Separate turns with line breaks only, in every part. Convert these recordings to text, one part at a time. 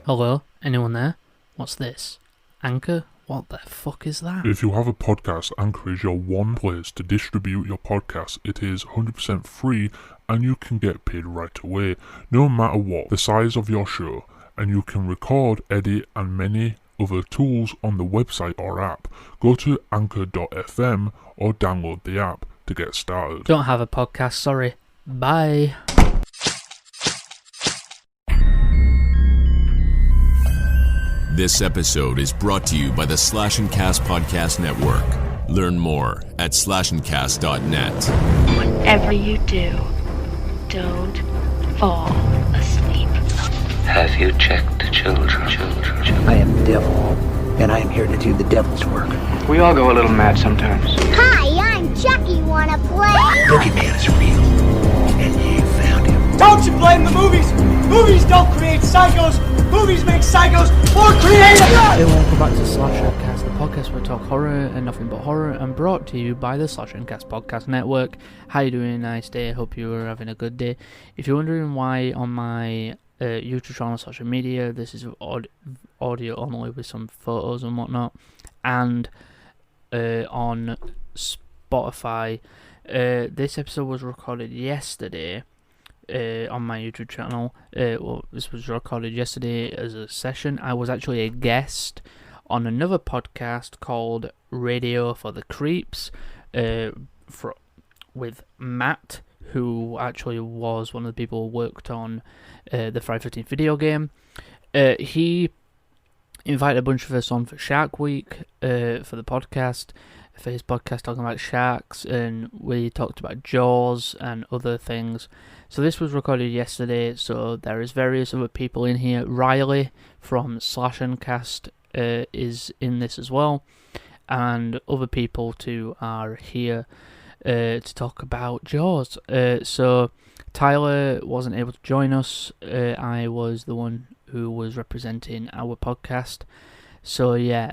Hello? Anyone there? What's this? Anchor? What the fuck is that?
If you have a podcast, Anchor is your one place to distribute your podcast. It is 100% free and you can get paid right away, no matter what the size of your show. And you can record, edit and many other tools on the website or app. Go to anchor.fm or download the app to get started.
Don't have a podcast, sorry. Bye.
This episode is brought to you by the Slash and Cast Podcast Network. Learn more at slashandcast.net.
Whatever you do, don't fall asleep.
Have you checked the children?
I am the devil, and I am here to do the devil's work.
We all go a little mad sometimes.
Hi, I'm Chucky. Wanna play?
Boogeyman is real, and you found him.
Don't you blame the movies! Movies don't create psychos! Movies make psychos more creative!
Hey, welcome back to Slash and Cast, the podcast where we talk horror and nothing but horror, and brought to you by the Slash and Cast Podcast Network. How you doing? Nice day. Hope you are having a good day. If you're wondering why on my YouTube channel, social media, this is audio only with some photos and whatnot, and on Spotify, this episode was recorded yesterday. On my YouTube channel. This was recorded yesterday as a session. I was actually a guest on another podcast called Radio for the Creeps with Matt, who actually was one of the people who worked on the Friday 13th video game. He invited a bunch of us on for Shark Week for the podcast, for his podcast talking about sharks, and we talked about Jaws and other things. So this was recorded yesterday, so there is various other people in here. Riley from Slash and Cast is in this as well, and other people too are here to talk about Jaws. So Tyler wasn't able to join us. I was the one who was representing our podcast. So yeah,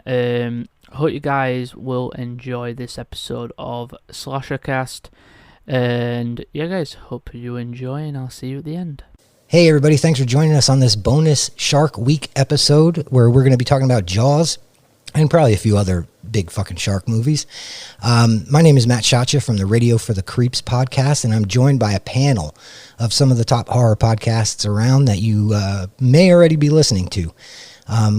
hope you guys will enjoy this episode of Slashercast. And yeah, guys, hope you enjoy, and I'll see you at the end.
Hey, everybody. Thanks for joining us on this bonus Shark Week episode where we're going to be talking about Jaws and probably a few other big fucking shark movies. My name is Matt Shotcha from the Radio for the Creeps podcast, and I'm joined by a panel of some of the top horror podcasts around that you may already be listening to.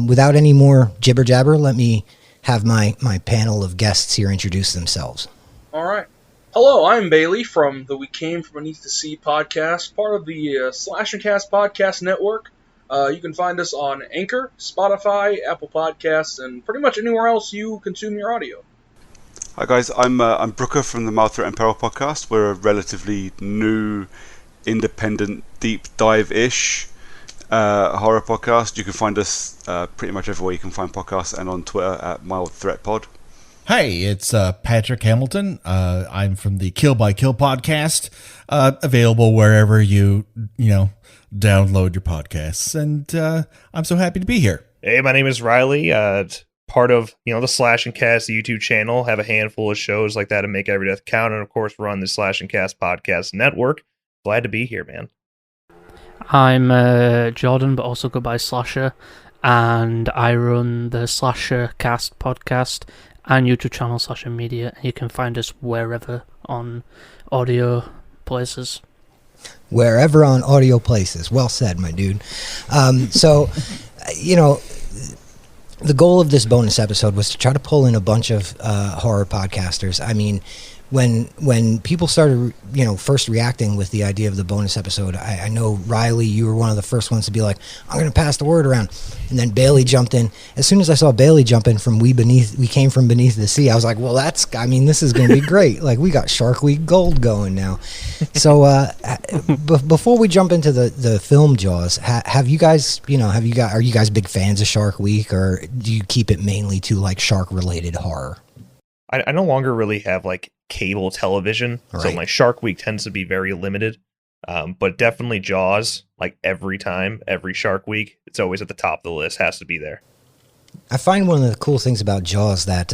Without any more jibber jabber, let me have my panel of guests here introduce themselves.
All right. Hello, I'm Bailey from the We Came From Beneath the Sea podcast, part of the Slash and Cast Podcast Network. You can find us on Anchor, Spotify, Apple Podcasts, and pretty much anywhere else you consume your audio.
Hi guys, I'm Brooker from the Mild Threat and Peril podcast. We're a relatively new, independent, deep dive-ish horror podcast. You can find us pretty much everywhere you can find podcasts, and on Twitter at Mild Threat Pod.
Hey, it's Patrick Hamilton. I'm from the Kill by Kill podcast, available wherever you download your podcasts, and I'm so happy to be here.
Hey, my name is Riley. Part of the Slash and Cast YouTube channel. Have a handful of shows like that to make every death count, and of course run the Slash and Cast Podcast Network. Glad to be here, man.
I'm Jordan, but also go by Slasher, and I run the Slasher Cast podcast and YouTube channel Slasher Media. You can find us wherever on audio places.
Wherever on audio places. Well said, my dude. So, the goal of this bonus episode was to try to pull in a bunch of horror podcasters. I mean, when people started, first reacting with the idea of the bonus episode, I know, Riley, you were one of the first ones to be like, I'm going to pass the word around. And then Bailey jumped in. As soon as I saw Bailey jump in from We Came From Beneath the Sea, I was like, well, this is going to be great. Like, we got Shark Week Gold going now. So, before we jump into the film Jaws, are you guys big fans of Shark Week, or do you keep it mainly to like shark related horror?
I no longer really have like cable television, right. So my Shark Week tends to be very limited. But definitely Jaws, like every Shark Week, it's always at the top of the list, has to be there.
I find one of the cool things about Jaws that,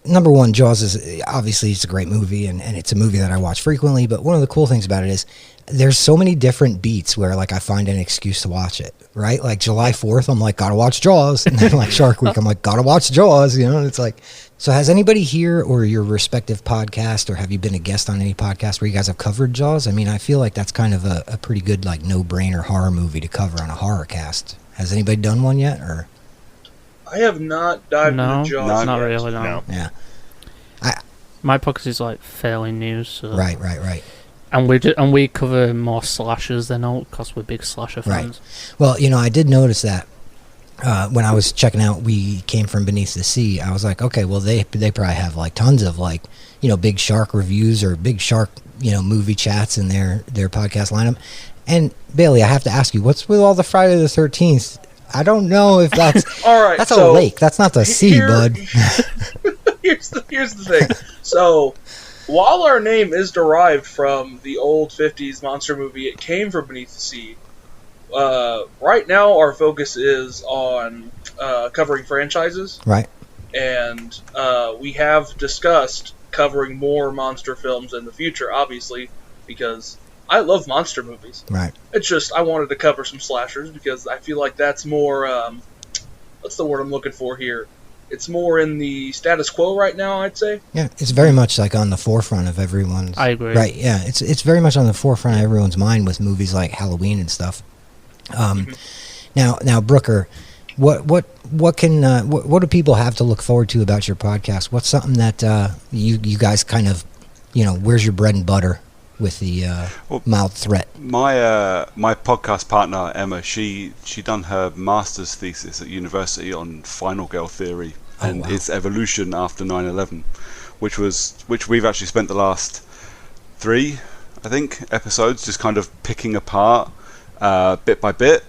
number one, Jaws is obviously it's a great movie, and it's a movie that I watch frequently. But one of the cool things about it is there's so many different beats where like I find an excuse to watch it. Right, like July 4th, I'm like gotta watch Jaws, and then like Shark Week, I'm like gotta watch Jaws. You know, and it's like. So has anybody here or your respective podcast, or have you been a guest on any podcast where you guys have covered Jaws? I mean, I feel like that's kind of a pretty good like no-brainer horror movie to cover on a horror cast. Has anybody done one yet, or?
I have not dived into Jaws.
No, not
yet.
really. No.
Yeah.
My podcast is like fairly new, so
Right.
And we cover more slashers than all because we're big slasher fans.
Right. Well, you know, I did notice that when I was checking out We Came From Beneath the Sea. I was like, okay, well they probably have like tons of like, you know, big shark reviews or big shark, you know, movie chats in their podcast lineup. And Bailey, I have to ask you, what's with all the Friday the 13th? I don't know if that's
all right.
That's a lake. That's not the sea, bud.
Here's the thing. So, while our name is derived from the old 50s monster movie, It Came From Beneath the Sea. Right now, our focus is on covering franchises.
Right.
And we have discussed covering more monster films in the future, obviously, because I love monster movies.
Right.
It's just I wanted to cover some slashers because I feel like that's more. What's the word I'm looking for here? It's more in the status quo right now, I'd say.
Yeah, it's very much like on the forefront of everyone's.
I agree.
Right. Yeah, it's very much on the forefront of everyone's mind with movies like Halloween and stuff. Now, Brooker, what do people have to look forward to about your podcast? What's something that you guys kind of, you know, where's your bread and butter with the mild threat?
My podcast partner Emma, she done her master's thesis at university on final girl theory and its evolution after 9/11, which we've actually spent the last 3, I think, episodes just kind of picking apart bit by bit.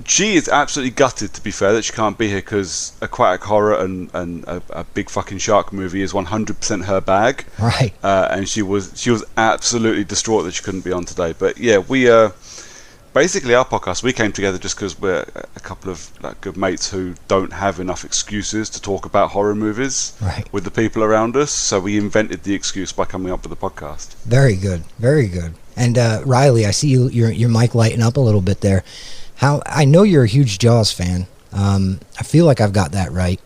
She is absolutely gutted, to be fair, that she can't be here because aquatic horror and a big fucking shark movie is 100% her bag.
Right.
And she was absolutely distraught that she couldn't be on today. But yeah, we basically our podcast, we came together just because we're a couple of like good mates who don't have enough excuses to talk about horror movies with the people around us. So we invented the excuse by coming up with a podcast.
Very good, very good. And Riley, I see your mic lighting up a little bit there. I know you're a huge Jaws fan. I feel like I've got that right.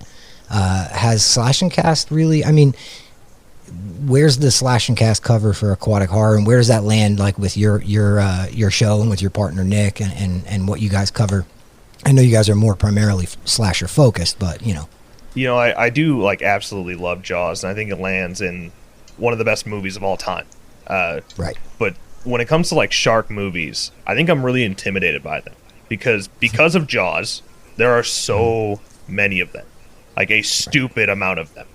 Has Slash and Cast really? I mean, where's the Slash and Cast cover for aquatic horror, and where does that land, like with your show and with your partner Nick and what you guys cover? I know you guys are more primarily slasher focused, but you know.
You know, I do like absolutely love Jaws, and I think it lands in one of the best movies of all time.
Right.
But when it comes to like shark movies, I think I'm really intimidated by them. Because of Jaws, there are so many of them, like a stupid amount of them.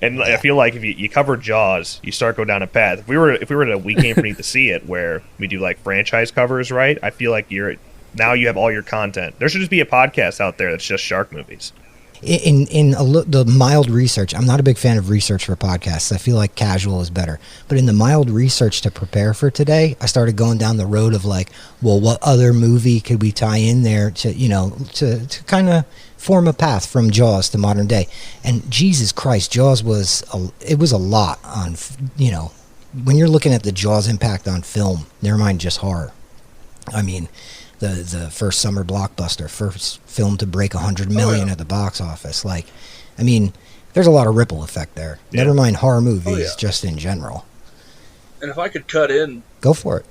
And I feel like if you cover Jaws, you start going down a path. If we were to We Came From Beneath to See It, where we do like franchise covers, right? I feel like you have all your content. There should just be a podcast out there that's just shark movies.
In the mild research, I'm not a big fan of research for podcasts. I feel like casual is better. But in the mild research to prepare for today, I started going down the road of like, well, what other movie could we tie in there to, you know, to kind of form a path from Jaws to modern day. And Jesus Christ, Jaws was a lot on, you know, when you're looking at the Jaws impact on film, never mind just horror. I mean, the first summer blockbuster, first film to break 100 million at the box office. Like, I mean, there's a lot of ripple effect there. Yeah. Never mind horror movies, just in general.
And if I could cut in,
go for it.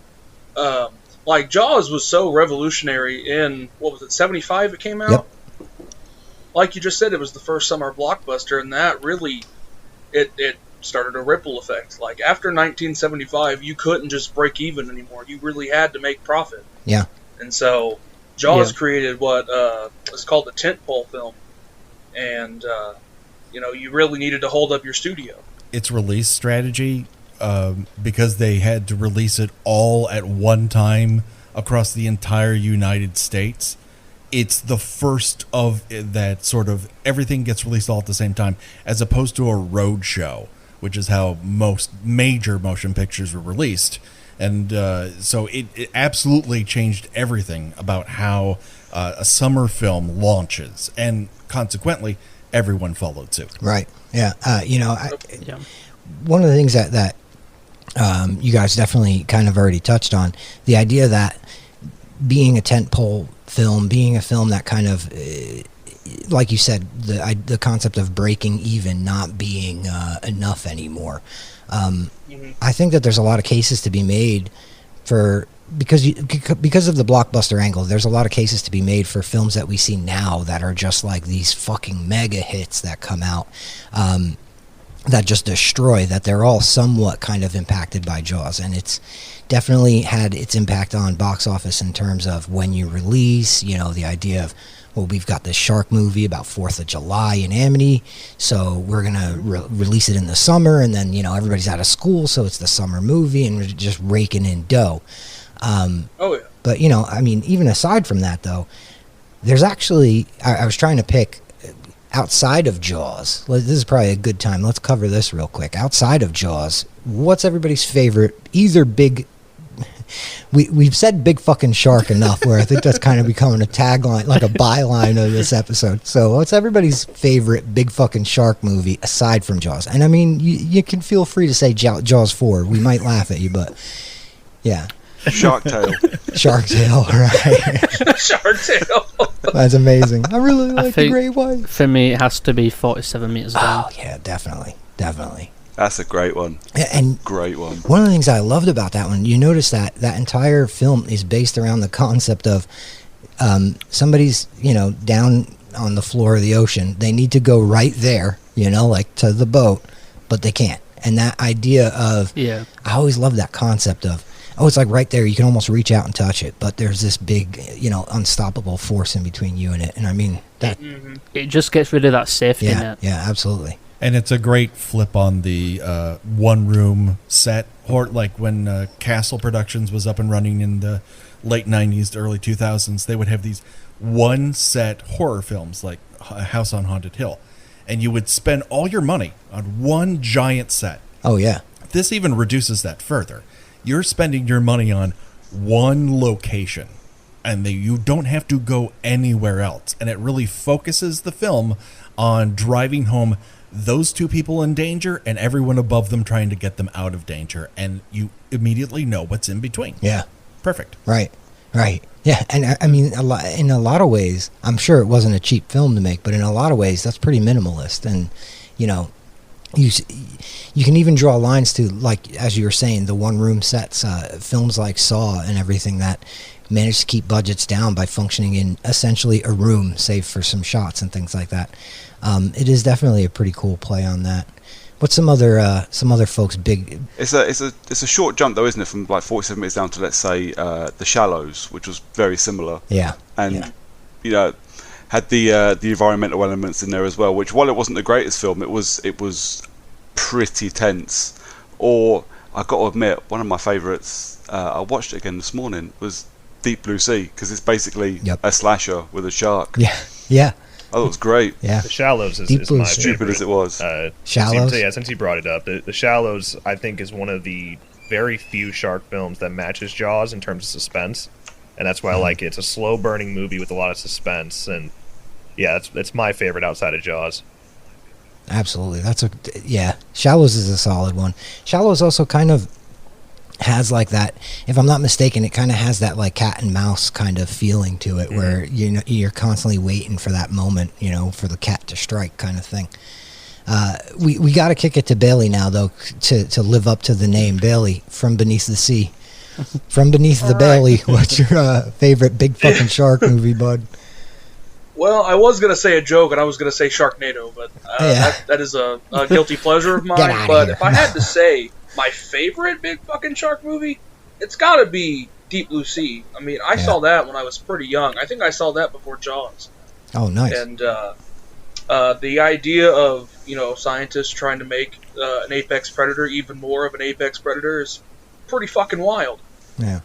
Like Jaws was so revolutionary in, what was it, 75 it came out?
Yep.
Like you just said, it was the first summer blockbuster, and that really, it started a ripple effect. Like after 1975, you couldn't just break even anymore. You really had to make profit.
Yeah.
And so Jaws created what is called a tentpole film. And, you know, you really needed to hold up your studio.
Its release strategy, because they had to release it all at one time across the entire United States, it's the first of that sort of everything gets released all at the same time, as opposed to a road show, which is how most major motion pictures were released. And so it absolutely changed everything about how a summer film launches. And consequently, everyone followed suit.
Right. Yeah. One of the things that you guys definitely kind of already touched on, the idea that being a tentpole film, being a film that kind of, like you said, the concept of breaking even, not being enough anymore. I think that there's a lot of cases to be made for, because of the blockbuster angle, there's a lot of cases to be made for films that we see now that are just like these fucking mega hits that come out, that just destroy, that they're all somewhat kind of impacted by Jaws. And it's definitely had its impact on box office in terms of when you release, the idea of, well, we've got this shark movie about 4th of July in Amity, so we're going to release it in the summer, and then, everybody's out of school, so it's the summer movie, and we're just raking in dough. But, even aside from that, though, there's actually, I was trying to pick, outside of Jaws, this is probably a good time, let's cover this real quick. Outside of Jaws, what's everybody's favorite, either big, we've said big fucking shark enough where I think that's kind of becoming a tagline, like a byline of this episode. So what's everybody's favorite big fucking shark movie aside from Jaws? And I mean, you can feel free to say Jaws 4. We might laugh at you, but yeah.
Shark Tale.
Shark Tale, right.
Shark Tale.
That's amazing. I really like The Great White.
For me, it has to be 47 meters down.
Oh, yeah, definitely.
That's a great one.
And
great one.
One of the things I loved about that one, you notice that entire film is based around the concept of somebody's, down on the floor of the ocean. They need to go right there, like to the boat, but they can't. And that idea of, I always love that concept of, it's like right there. You can almost reach out and touch it, but there's this big, unstoppable force in between you and it. And I mean, that
it just gets rid of that safety net.
Yeah, absolutely.
And it's a great flip on the one-room set, or like when Castle Productions was up and running in the late 90s to early 2000s, they would have these one-set horror films like House on Haunted Hill. And you would spend all your money on one giant set.
Oh, yeah.
This even reduces that further. You're spending your money on one location, and you don't have to go anywhere else. And it really focuses the film on driving home those two people in danger and everyone above them trying to get them out of danger. And you immediately know what's in between.
Yeah.
Perfect.
Right. Yeah, and I mean, in a lot of ways, I'm sure it wasn't a cheap film to make, but in a lot of ways, that's pretty minimalist. And, you can even draw lines to, like, as you were saying, the one-room sets, films like Saw and everything that managed to keep budgets down by functioning in essentially a room, save for some shots and things like that. It is definitely a pretty cool play on that. What's some other folks' big? It's
a short jump though, isn't it? From like 47 minutes down to, let's say, The Shallows, which was very similar.
Yeah.
And had the environmental elements in there as well. Which, while it wasn't the greatest film, it was pretty tense. Or I got to admit, one of my favourites, I watched it again this morning, was Deep Blue Sea, because it's basically a slasher with a shark.
Yeah.
Oh, it was great.
Yeah.
The Shallows is my
stupid
favorite.
As it was.
Shallows?
Since you brought it up, the Shallows, I think, is one of the very few shark films that matches Jaws in terms of suspense. And that's why I like it. It's a slow-burning movie with a lot of suspense. And, yeah, it's my favorite outside of Jaws.
Absolutely. Shallows is a solid one. Shallows also kind of has like that, if I'm not mistaken, it kind of has that like cat and mouse kind of feeling to it, where you're constantly waiting for that moment, for the cat to strike kind of thing. We got to kick it to Bailey now, though, to live up to the name. Bailey, from Beneath the Sea. From Beneath the Bailey, what's your favorite big fucking shark movie, bud?
Well, I was going to say a joke, and I was going to say Sharknado, but that is a guilty pleasure of mine. But if I had to say my favorite big fucking shark movie, it's got to be Deep Blue Sea. I mean, I saw that when I was pretty young. I think I saw that before Jaws.
Oh, nice.
And the idea of, scientists trying to make an apex predator even more of an apex predator is pretty fucking wild.
Yeah.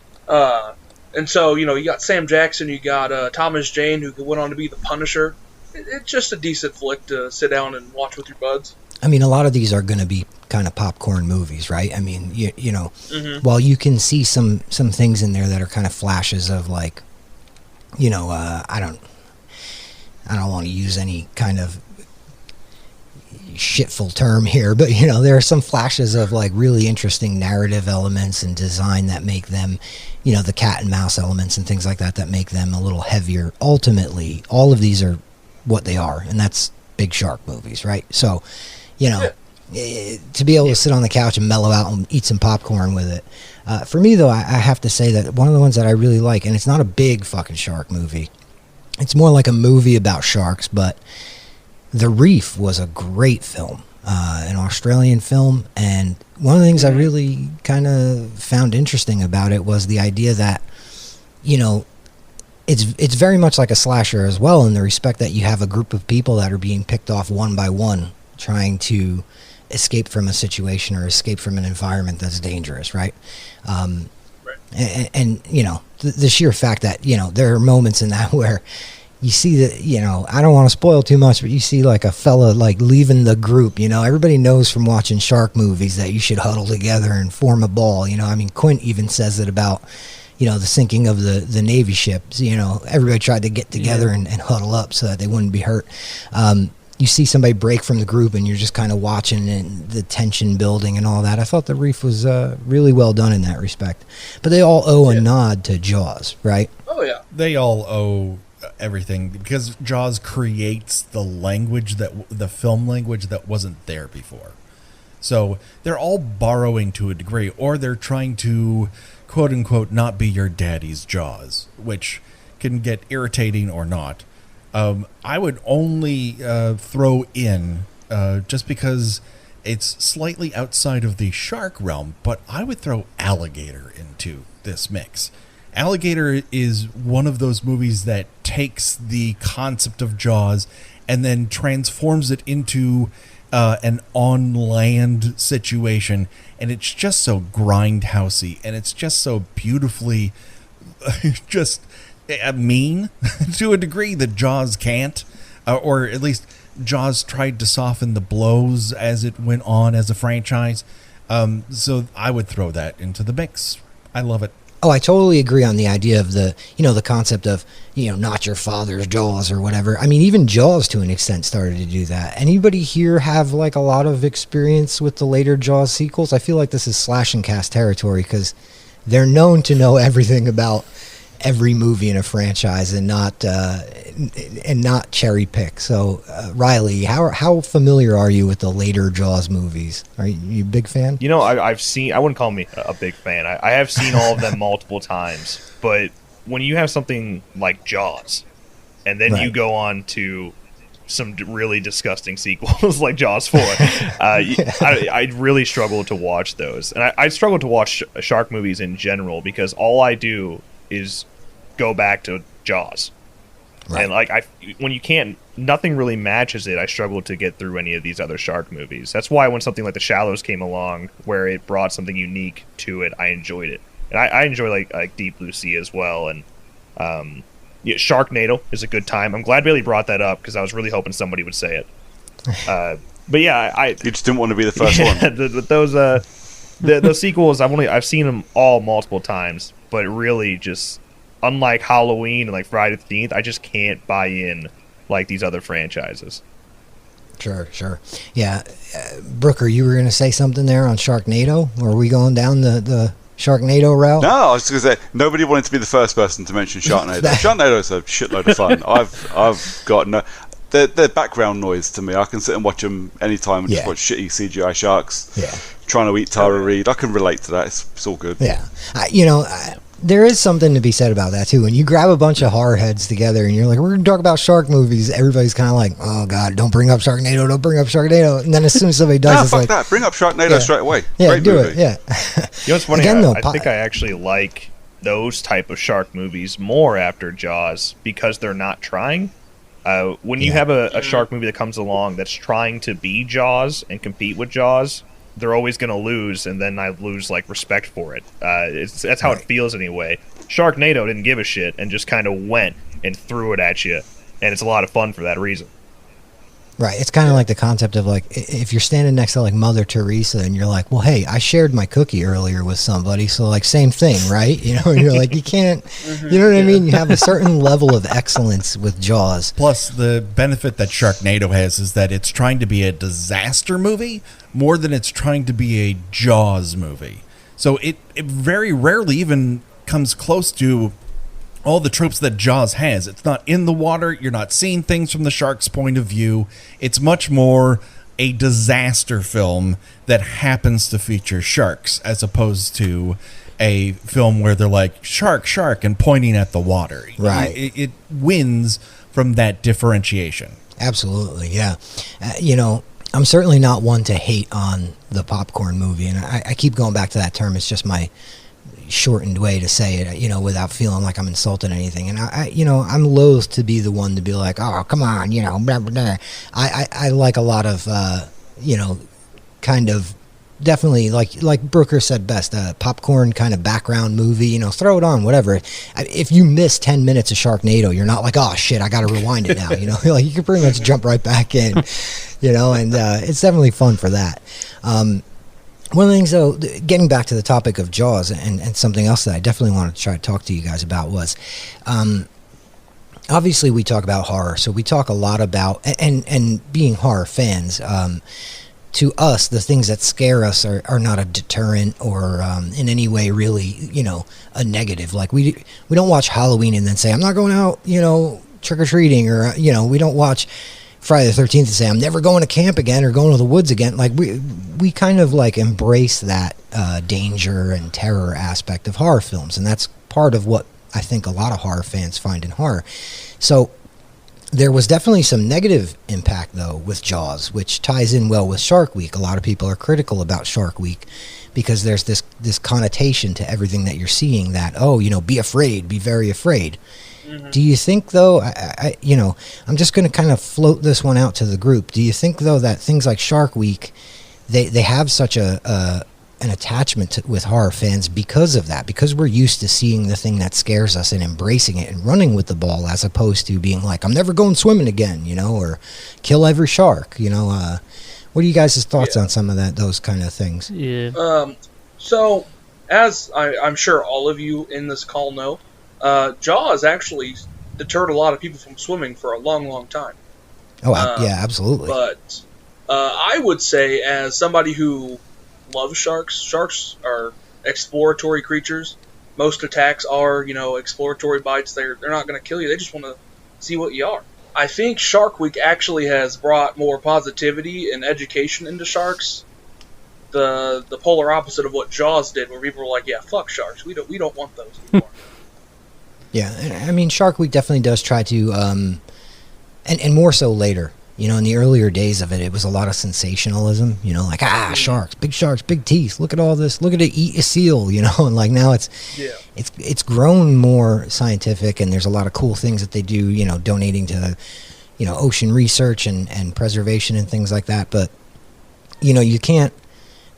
And so, you got Sam Jackson, you got Thomas Jane, who went on to be the Punisher. It's just a decent flick to sit down and watch with your buds.
I mean, a lot of these are going to be kind of popcorn movies, right? I mean, while you can see some things in there that are kind of flashes of like, I don't want to use any kind of shitful term here, but you know, there are some flashes of like really interesting narrative elements and design that make them, you know, the cat and mouse elements and things like that that make them a little heavier. Ultimately, all of these are what they are, and that's big shark movies, right? So, you know, to be able to sit on the couch and mellow out and eat some popcorn with it. For me, though, I have to say that one of the ones that I really like, and it's not a big fucking shark movie, it's more like a movie about sharks, but The Reef was a great film, an Australian film, and one of the things I really kind of found interesting about it was the idea that, you know, it's very much like a slasher as well, in the respect that you have a group of people that are being picked off one by one, trying to escape from a situation or escape from an environment that's dangerous, right? And you know, the sheer fact that, you know, there are moments in that where you see that, you know, I don't want to spoil too much, but you see like a fella like leaving the group. You know, everybody knows from watching shark movies that you should huddle together and form a ball. You know, I mean, Quint even says it about, you know, the sinking of the Navy ships. You know, everybody tried to get together and huddle up so that they wouldn't be hurt. You see somebody break from the group and you're just kind of watching and the tension building and all that. I thought The Reef was really well done in that respect. But they all owe a nod to Jaws, right?
Oh, yeah.
They all owe everything, because Jaws creates the language, that the film language that wasn't there before. So they're all borrowing to a degree, or they're trying to, quote unquote, not be your daddy's Jaws, which can get irritating or not. I would only throw in, just because it's slightly outside of the shark realm, but I would throw Alligator into this mix. Alligator is one of those movies that takes the concept of Jaws and then transforms it into an on-land situation, and it's just so grindhousey, and it's just so beautifully just mean to a degree that Jaws can't, or at least Jaws tried to soften the blows as it went on as a franchise. So I would throw that into the mix. I love it.
Oh, I totally agree on the idea of the, you know, the concept of, you know, not your father's Jaws or whatever. I mean, even Jaws to an extent started to do that. Anybody here have like a lot of experience with the later Jaws sequels? I feel like this is slash and cast territory, because they're known to know everything about every movie in a franchise and not cherry pick. So, Riley, how familiar are you with the later Jaws movies? Are you a big fan?
You know, I've seen. I wouldn't call me a big fan. I have seen all of them multiple times. But when you have something like Jaws, and then you go on to some really disgusting sequels like Jaws 4, I really struggle to watch those, and I struggle to watch shark movies in general, because all I do is go back to Jaws. Right. And like when you can't, nothing really matches it. I struggle to get through any of these other shark movies. That's why when something like The Shallows came along, where it brought something unique to it, I enjoyed it. And I enjoy like Deep Blue Sea as well. And Sharknado is a good time. I'm glad Bailey brought that up, because I was really hoping somebody would say it. But yeah, you
just didn't want to be the first one.
Those sequels, I've seen them all multiple times, but really just, unlike Halloween and like Friday the 13th, I just can't buy in like these other franchises.
Sure. Yeah. Brooker, you were going to say something there on Sharknado? Or are we going down the Sharknado route?
No, I was going to say, nobody wanted to be the first person to mention Sharknado. Sharknado is a shitload of fun. I've got no... They're background noise to me. I can sit and watch them anytime and just watch shitty CGI sharks trying to eat Tara Reid. I can relate to that. It's all good.
Yeah. There is something to be said about that too. When you grab a bunch of horror heads together and you're like, we're going to talk about shark movies, everybody's kind of like, oh God, don't bring up Sharknado, don't bring up Sharknado. And then as soon as somebody does, it's
fuck
like,
that. Bring up Sharknado straight away.
Yeah,
Great
do
movie.
it. Yeah.
You know what's funny? Again, I think I actually like those type of shark movies more after Jaws, because they're not trying. When you have a shark movie that comes along that's trying to be Jaws and compete with Jaws, they're always going to lose, and then I lose like respect for it. That's how it feels anyway. Sharknado didn't give a shit and just kind of went and threw it at you, and it's a lot of fun for that reason.
Right. It's kind of like the concept of like, if you're standing next to like Mother Teresa and you're like, well, hey, I shared my cookie earlier with somebody. So like same thing, right? You know, and you're like, you can't, you know what I mean? You have a certain level of excellence with Jaws.
Plus the benefit that Sharknado has is that it's trying to be a disaster movie more than it's trying to be a Jaws movie. So it very rarely even comes close to all the tropes that Jaws has. It's not in the water. You're not seeing things from the shark's point of view. It's much more a disaster film that happens to feature sharks as opposed to a film where they're like, shark, shark, and pointing at the water.
Right.
It wins from that differentiation.
Absolutely, yeah. You know, I'm certainly not one to hate on the popcorn movie, and I keep going back to that term. It's just my shortened way to say it, you know, without feeling like I'm insulting anything. And I'm loath to be the one to be like, oh, come on, you know, blah, blah, blah. I like a lot of, kind of definitely like Brooker said best, popcorn kind of background movie, you know, throw it on, whatever. If you miss 10 minutes of Sharknado, you're not like, oh shit, I got to rewind it now. You know, like you can pretty much jump right back in, you know, and it's definitely fun for that. One of the things, though, getting back to the topic of Jaws and something else that I definitely wanted to try to talk to you guys about was, obviously we talk about horror, so we talk a lot about, and being horror fans, to us, the things that scare us are not a deterrent or in any way really, you know, a negative. Like we don't watch Halloween and then say, I'm not going out, you know, trick-or-treating, or, you know, we don't watch Friday the 13th and say, I'm never going to camp again or going to the woods again. Like we kind of like embrace that danger and terror aspect of horror films. And that's part of what I think a lot of horror fans find in horror. So there was definitely some negative impact, though, with Jaws, which ties in well with Shark Week. A lot of people are critical about Shark Week because there's this connotation to everything that you're seeing that, oh, you know, be afraid, be very afraid. Mm-hmm. Do you think, though, I'm just going to kind of float this one out to the group. Do you think, though, that things like Shark Week, they have such an attachment with horror fans because of that, because we're used to seeing the thing that scares us and embracing it and running with the ball, as opposed to being like, I'm never going swimming again, you know, or kill every shark, you know? What are you guys' thoughts on some of those kind of things?
Yeah.
So, as I'm sure all of you in this call know, Jaws actually deterred a lot of people from swimming for a long, long time.
Oh, yeah, absolutely.
But I would say, as somebody who loves sharks are exploratory creatures. Most attacks are, you know, exploratory bites. They're not going to kill you. They just want to see what you are. I think Shark Week actually has brought more positivity and education into sharks. The polar opposite of what Jaws did, where people were like, yeah, fuck sharks. We don't want those anymore.
Yeah, I mean, Shark Week definitely does try to, and more so later. You know, in the earlier days of it, it was a lot of sensationalism. You know, like, sharks, big teeth. Look at all this. Look at it eat a seal. You know, and like now it's grown more scientific, and there's a lot of cool things that they do. You know, donating to, you know, ocean research and preservation and things like that. But you know, you can't.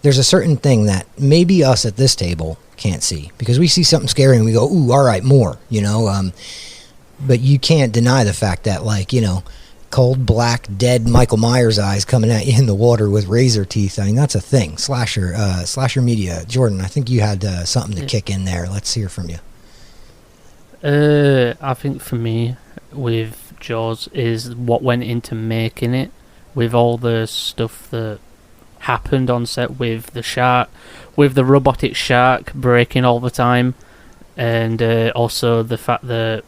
There's a certain thing that maybe us at this table can't see, because we see something scary and we go, ooh, all right, more. You know, but you can't deny the fact that, like, you know, cold, black, dead Michael Myers eyes coming at you in the water with razor teeth. I mean, that's a thing. Slasher media. Jordan, I think you had something to kick in there. Let's hear from you.
I think for me, with Jaws, is what went into making it, with all the stuff that happened on set with the shark, with the robotic shark breaking all the time, and also the fact that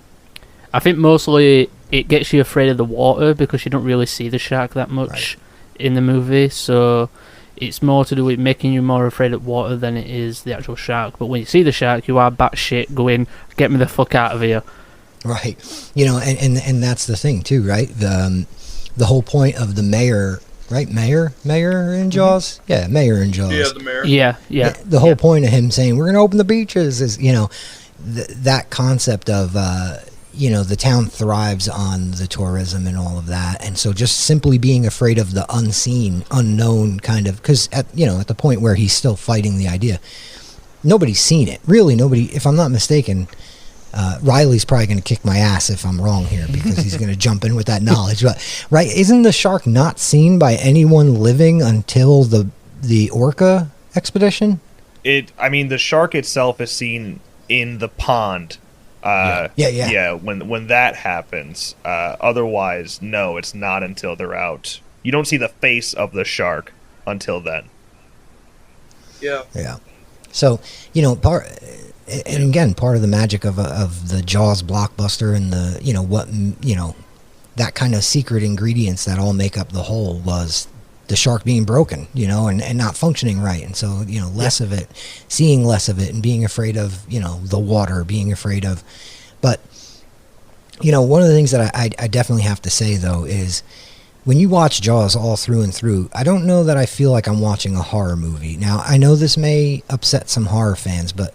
I think mostly it gets you afraid of the water because you don't really see the shark that much in the movie, so it's more to do with making you more afraid of water than it is the actual shark. But when you see the shark, you are batshit going, get me the fuck out of here.
Right. You know, and that's the thing too, right? The whole point of the mayor, right? Mayor in Jaws? Mm-hmm. Yeah, mayor in Jaws.
Yeah, the mayor.
Yeah.
The whole point of him saying, we're going to open the beaches is, you know, that concept of, you know, the town thrives on the tourism and all of that. And so just simply being afraid of the unseen, unknown kind of, because at the point where he's still fighting the idea, nobody's seen it. Really, nobody, if I'm not mistaken, Riley's probably going to kick my ass if I'm wrong here because he's going to jump in with that knowledge. But right, isn't the shark not seen by anyone living until the orca expedition?
The shark itself is seen in the pond. Yeah. When that happens. Otherwise, no, it's not until they're out. You don't see the face of the shark until then.
Yeah.
Yeah. So, part of the magic of the Jaws blockbuster and that kind of secret ingredients that all make up the whole was the shark being broken, and not functioning right. And so, less of it, seeing less of it and being afraid of, the water, being afraid of, but, one of the things that I definitely have to say though is when you watch Jaws all through and through, I don't know that I feel like I'm watching a horror movie. Now, I know this may upset some horror fans, but,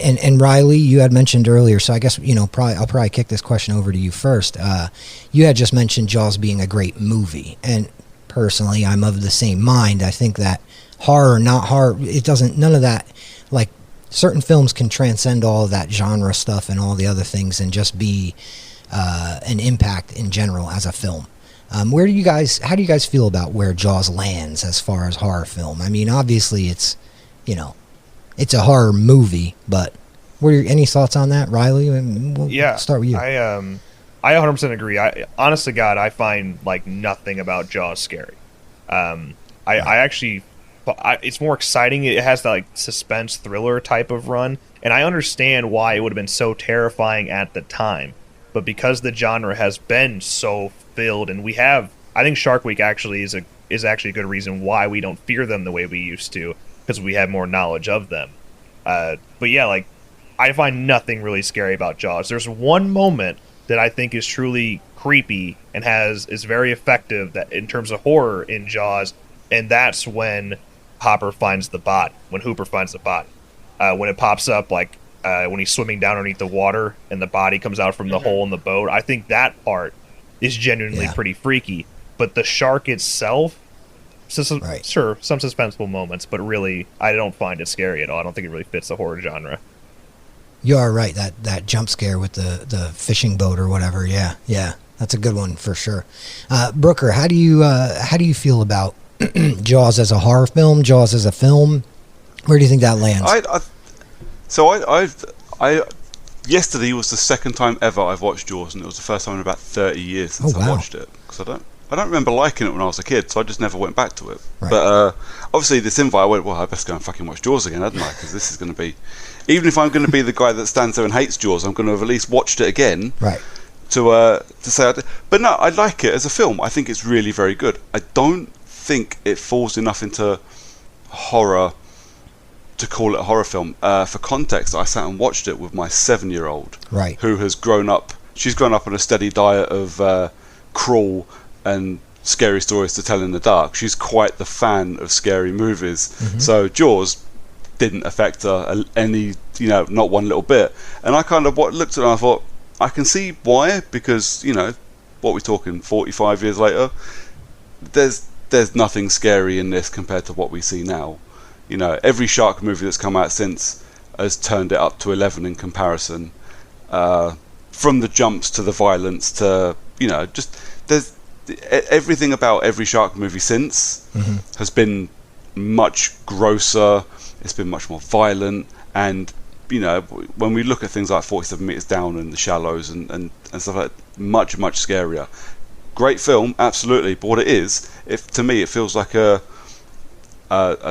and Riley, you had mentioned earlier, so I guess, I'll probably kick this question over to you first. You had just mentioned Jaws being a great movie, and personally, I'm of the same mind. I think that horror, not horror, none of that, like, certain films can transcend all of that genre stuff and all the other things and just be an impact in general as a film. How do you guys feel about where Jaws lands as far as horror film? I mean, obviously it's a horror movie, but any thoughts on that, Riley? We'll start with you.
I 100% agree. Honest to God, I find like nothing about Jaws scary. It's more exciting. It has that like suspense thriller type of run, and I understand why it would have been so terrifying at the time. But because the genre has been so filled, and I think Shark Week actually is actually a good reason why we don't fear them the way we used to, because we have more knowledge of them. But yeah, like I find nothing really scary about Jaws. There's one moment that I think is truly creepy and is very effective that in terms of horror in Jaws, and that's when Hooper finds the body. When it pops up, like when he's swimming down underneath the water and the body comes out from the hole in the boat. I think that part is genuinely pretty freaky. But the shark itself, sure, some suspenseful moments, but really, I don't find it scary at all. I don't think it really fits the horror genre.
You are right. That jump scare with the fishing boat or whatever. Yeah, that's a good one for sure. Brooker, how do you feel about Jaws as a horror film? Jaws as a film? Where do you think that lands?
Yesterday was the second time ever I've watched Jaws, and it was the first time in about 30 years since I watched it. Because I don't remember liking it when I was a kid, so I just never went back to it. Right. But obviously this invite, I went, well, I best go and fucking watch Jaws again, hadn't I? Because this is going to be, even if I'm going to be the guy that stands there and hates Jaws, I'm going to have at least watched it again.
Right.
To say I did. But no, I like it as a film. I think it's really very good. I don't think it falls enough into horror to call it a horror film. For context, I sat and watched it with my 7-year-old,
right,
who has grown up. She's grown up on a steady diet of crawl and scary stories to tell in the dark. She's quite the fan of scary movies. Mm-hmm. So Jaws didn't affect her any, not one little bit. And I kind of looked at it and I thought, I can see why, because, what we're talking 45 years later, there's nothing scary in this compared to what we see now. Every shark movie that's come out since has turned it up to 11 in comparison. From the jumps to the violence to, just there's everything about every shark movie since has been much grosser. It's been much more violent, and when we look at things like 47 Meters Down and The Shallows and stuff like that, much scarier. Great film, absolutely, but what it is, to me, it feels like a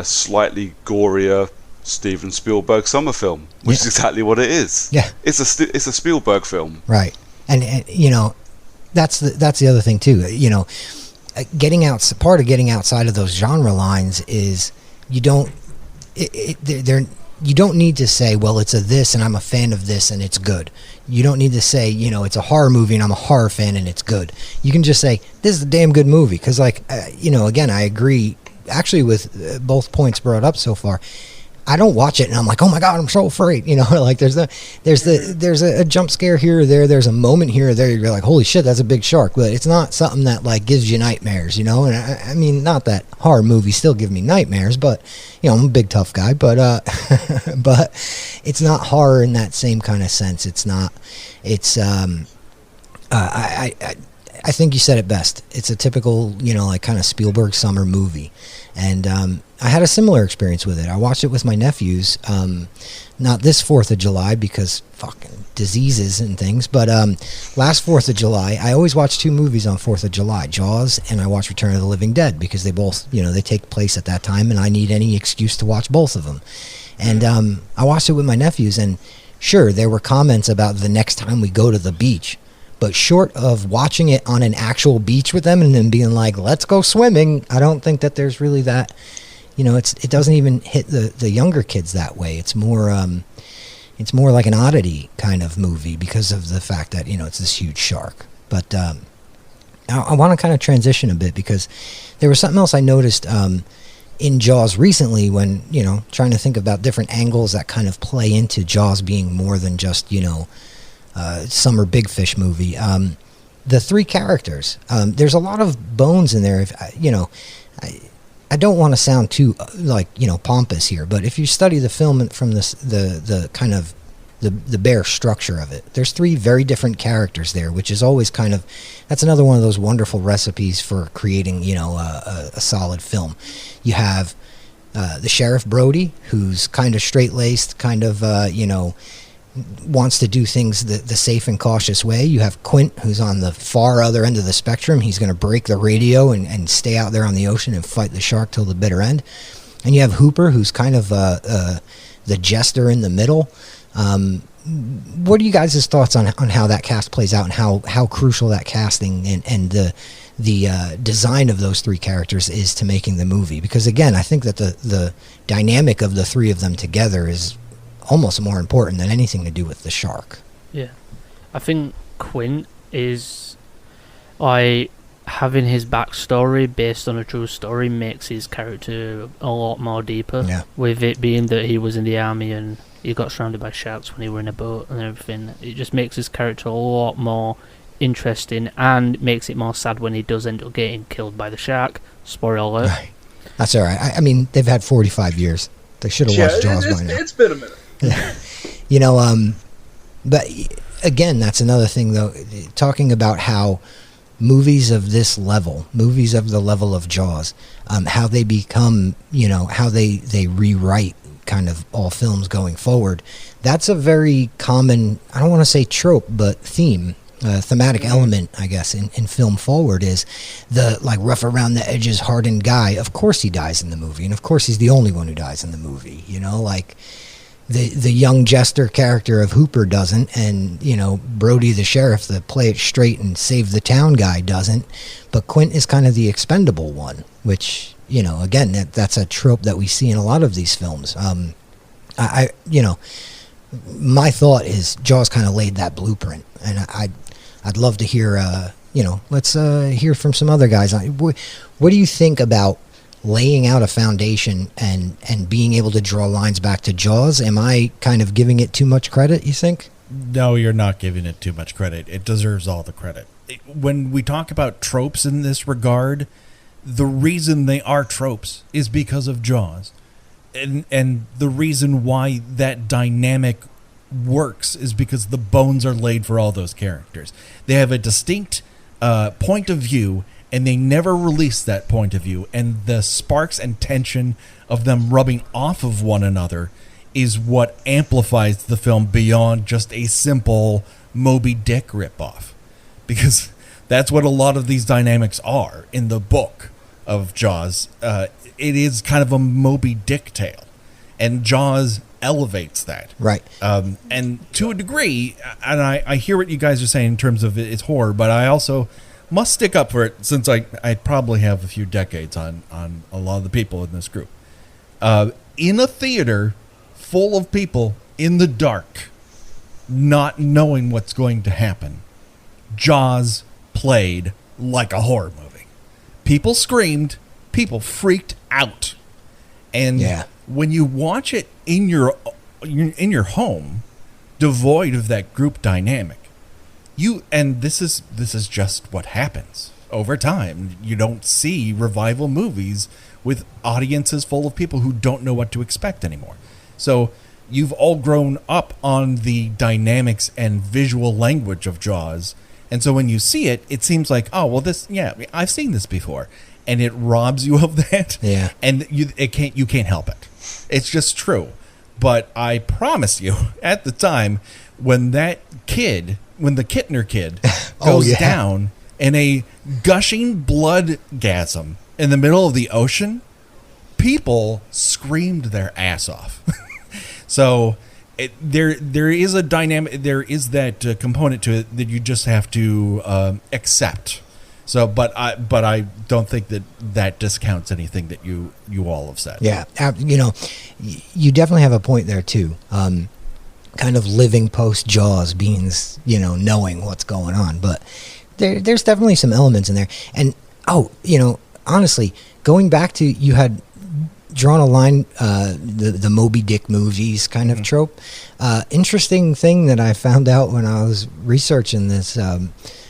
slightly gorier Steven Spielberg summer film, which is exactly what it is.
Yeah,
it's a Spielberg film,
right? And that's the other thing too. Part of getting outside of those genre lines is you don't need to say, well, it's a this and I'm a fan of this and it's good. You don't need to say, it's a horror movie and I'm a horror fan and it's good. You can just say, this is a damn good movie. Because, again, I agree actually with both points brought up so far. I don't watch it and I'm like, oh my God, I'm so afraid. You know, like there's a jump scare here or there. There's a moment here or there. You're like, holy shit, that's a big shark. But it's not something that like gives you nightmares, you know? And I mean, not that horror movies still give me nightmares, but you know, I'm a big tough guy, but, but it's not horror in that same kind of sense. It's not, it's, I think you said it best. It's a typical, you know, like kind of Spielberg summer movie. And I had a similar experience with it. I watched it with my nephews, not this 4th of July because fucking diseases and things, but last 4th of July, I always watch 2 movies on 4th of July, Jaws and I watch Return of the Living Dead because they both, you know, they take place at that time and I need any excuse to watch both of them. And I watched it with my nephews and sure, there were comments about the next time we go to the beach. But short of watching it on an actual beach with them and then being like, let's go swimming, I don't think that there's really that, you know, it doesn't even hit the younger kids that way. It's more like an oddity kind of movie because of the fact that, you know, it's this huge shark. But I want to kind of transition a bit because there was something else I noticed in Jaws recently when, you know, trying to think about different angles that kind of play into Jaws being more than just, you know, summer big fish movie. The 3 characters, there's a lot of bones in there. If you know, I don't want to sound too like, you know, pompous here, but if you study the film from the kind of the bare structure of it, there's 3 very different characters there, which is always kind of, that's another one of those wonderful recipes for creating, you know, a solid film. You have the Sheriff Brody, who's kind of straight-laced, kind of you know, wants to do things the safe and cautious way. You have Quint, who's on the far other end of the spectrum. He's going to break the radio and stay out there on the ocean and fight the shark till the bitter end. And you have Hooper, who's kind of the jester in the middle. What are you guys' thoughts on how that cast plays out and how crucial that casting and the design of those 3 characters is to making the movie? Because again, I think that the dynamic of the 3 of them together is almost more important than anything to do with the shark.
Yeah. I think Quint is, having his backstory based on a true story makes his character a lot more deeper.
Yeah.
With it being that he was in the army and he got surrounded by sharks when he were in a boat and everything, it just makes his character a lot more interesting and makes it more sad when he does end up getting killed by the shark. Spoiler alert.
Right. That's all right. I mean, they've had 45 years. They should have watched Jaws by now.
It's been a minute.
You know, but again, that's another thing though, talking about how movies of this level, movies of the level of Jaws, how they become, you know, how they rewrite kind of all films going forward. That's a very common, I don't want to say trope, but thematic element, I guess, in film forward is the like rough around the edges hardened guy. Of course he dies in the movie, and of course he's the only one who dies in the movie, you know, like the young jester character of Hooper doesn't, and you know, Brody the sheriff, the play it straight and save the town guy, doesn't, but Quint is kind of the expendable one, which, you know, again, that's a trope that we see in a lot of these films. I you know, my thought is Jaws kind of laid that blueprint, and I'd love to hear, you know, let's hear from some other guys. What do you think about laying out a foundation and being able to draw lines back to Jaws? Am I kind of giving it too much credit, you think?
No, you're not giving it too much credit. It deserves all the credit. When we talk about tropes in this regard, the reason they are tropes is because of Jaws. And the reason why that dynamic works is because the bones are laid for all those characters. They have a distinct point of view, and they never release that point of view, and the sparks and tension of them rubbing off of one another is what amplifies the film beyond just a simple Moby Dick ripoff, because that's what a lot of these dynamics are in the book of Jaws. It is kind of a Moby Dick tale, and Jaws elevates that.
Right.
And to a degree, and I hear what you guys are saying in terms of its horror, but I also must stick up for it, since I probably have a few decades on a lot of the people in this group. In a theater full of people in the dark, not knowing what's going to happen, Jaws played like a horror movie. People screamed, people freaked out. And when you watch it in your home, devoid of that group dynamic, this is just what happens over time. You don't see revival movies with audiences full of people who don't know what to expect anymore. So you've all grown up on the dynamics and visual language of Jaws, and so when you see it, it seems like, oh well, I've seen this before, and it robs you of that.
Yeah,
and you can't help it. It's just true. But I promise you, at the time when the Kittner kid goes down in a gushing bloodgasm in the middle of the ocean, people screamed their ass off. So there is a dynamic, there is that component to it that you just have to accept. So, but I don't think that discounts anything that you all have said.
Yeah, you definitely have a point there too. Kind of living post Jaws means knowing what's going on, but there's definitely some elements in there. And honestly, going back to, you had drawn a line, the Moby Dick movies kind of trope. Interesting thing that I found out when I was researching this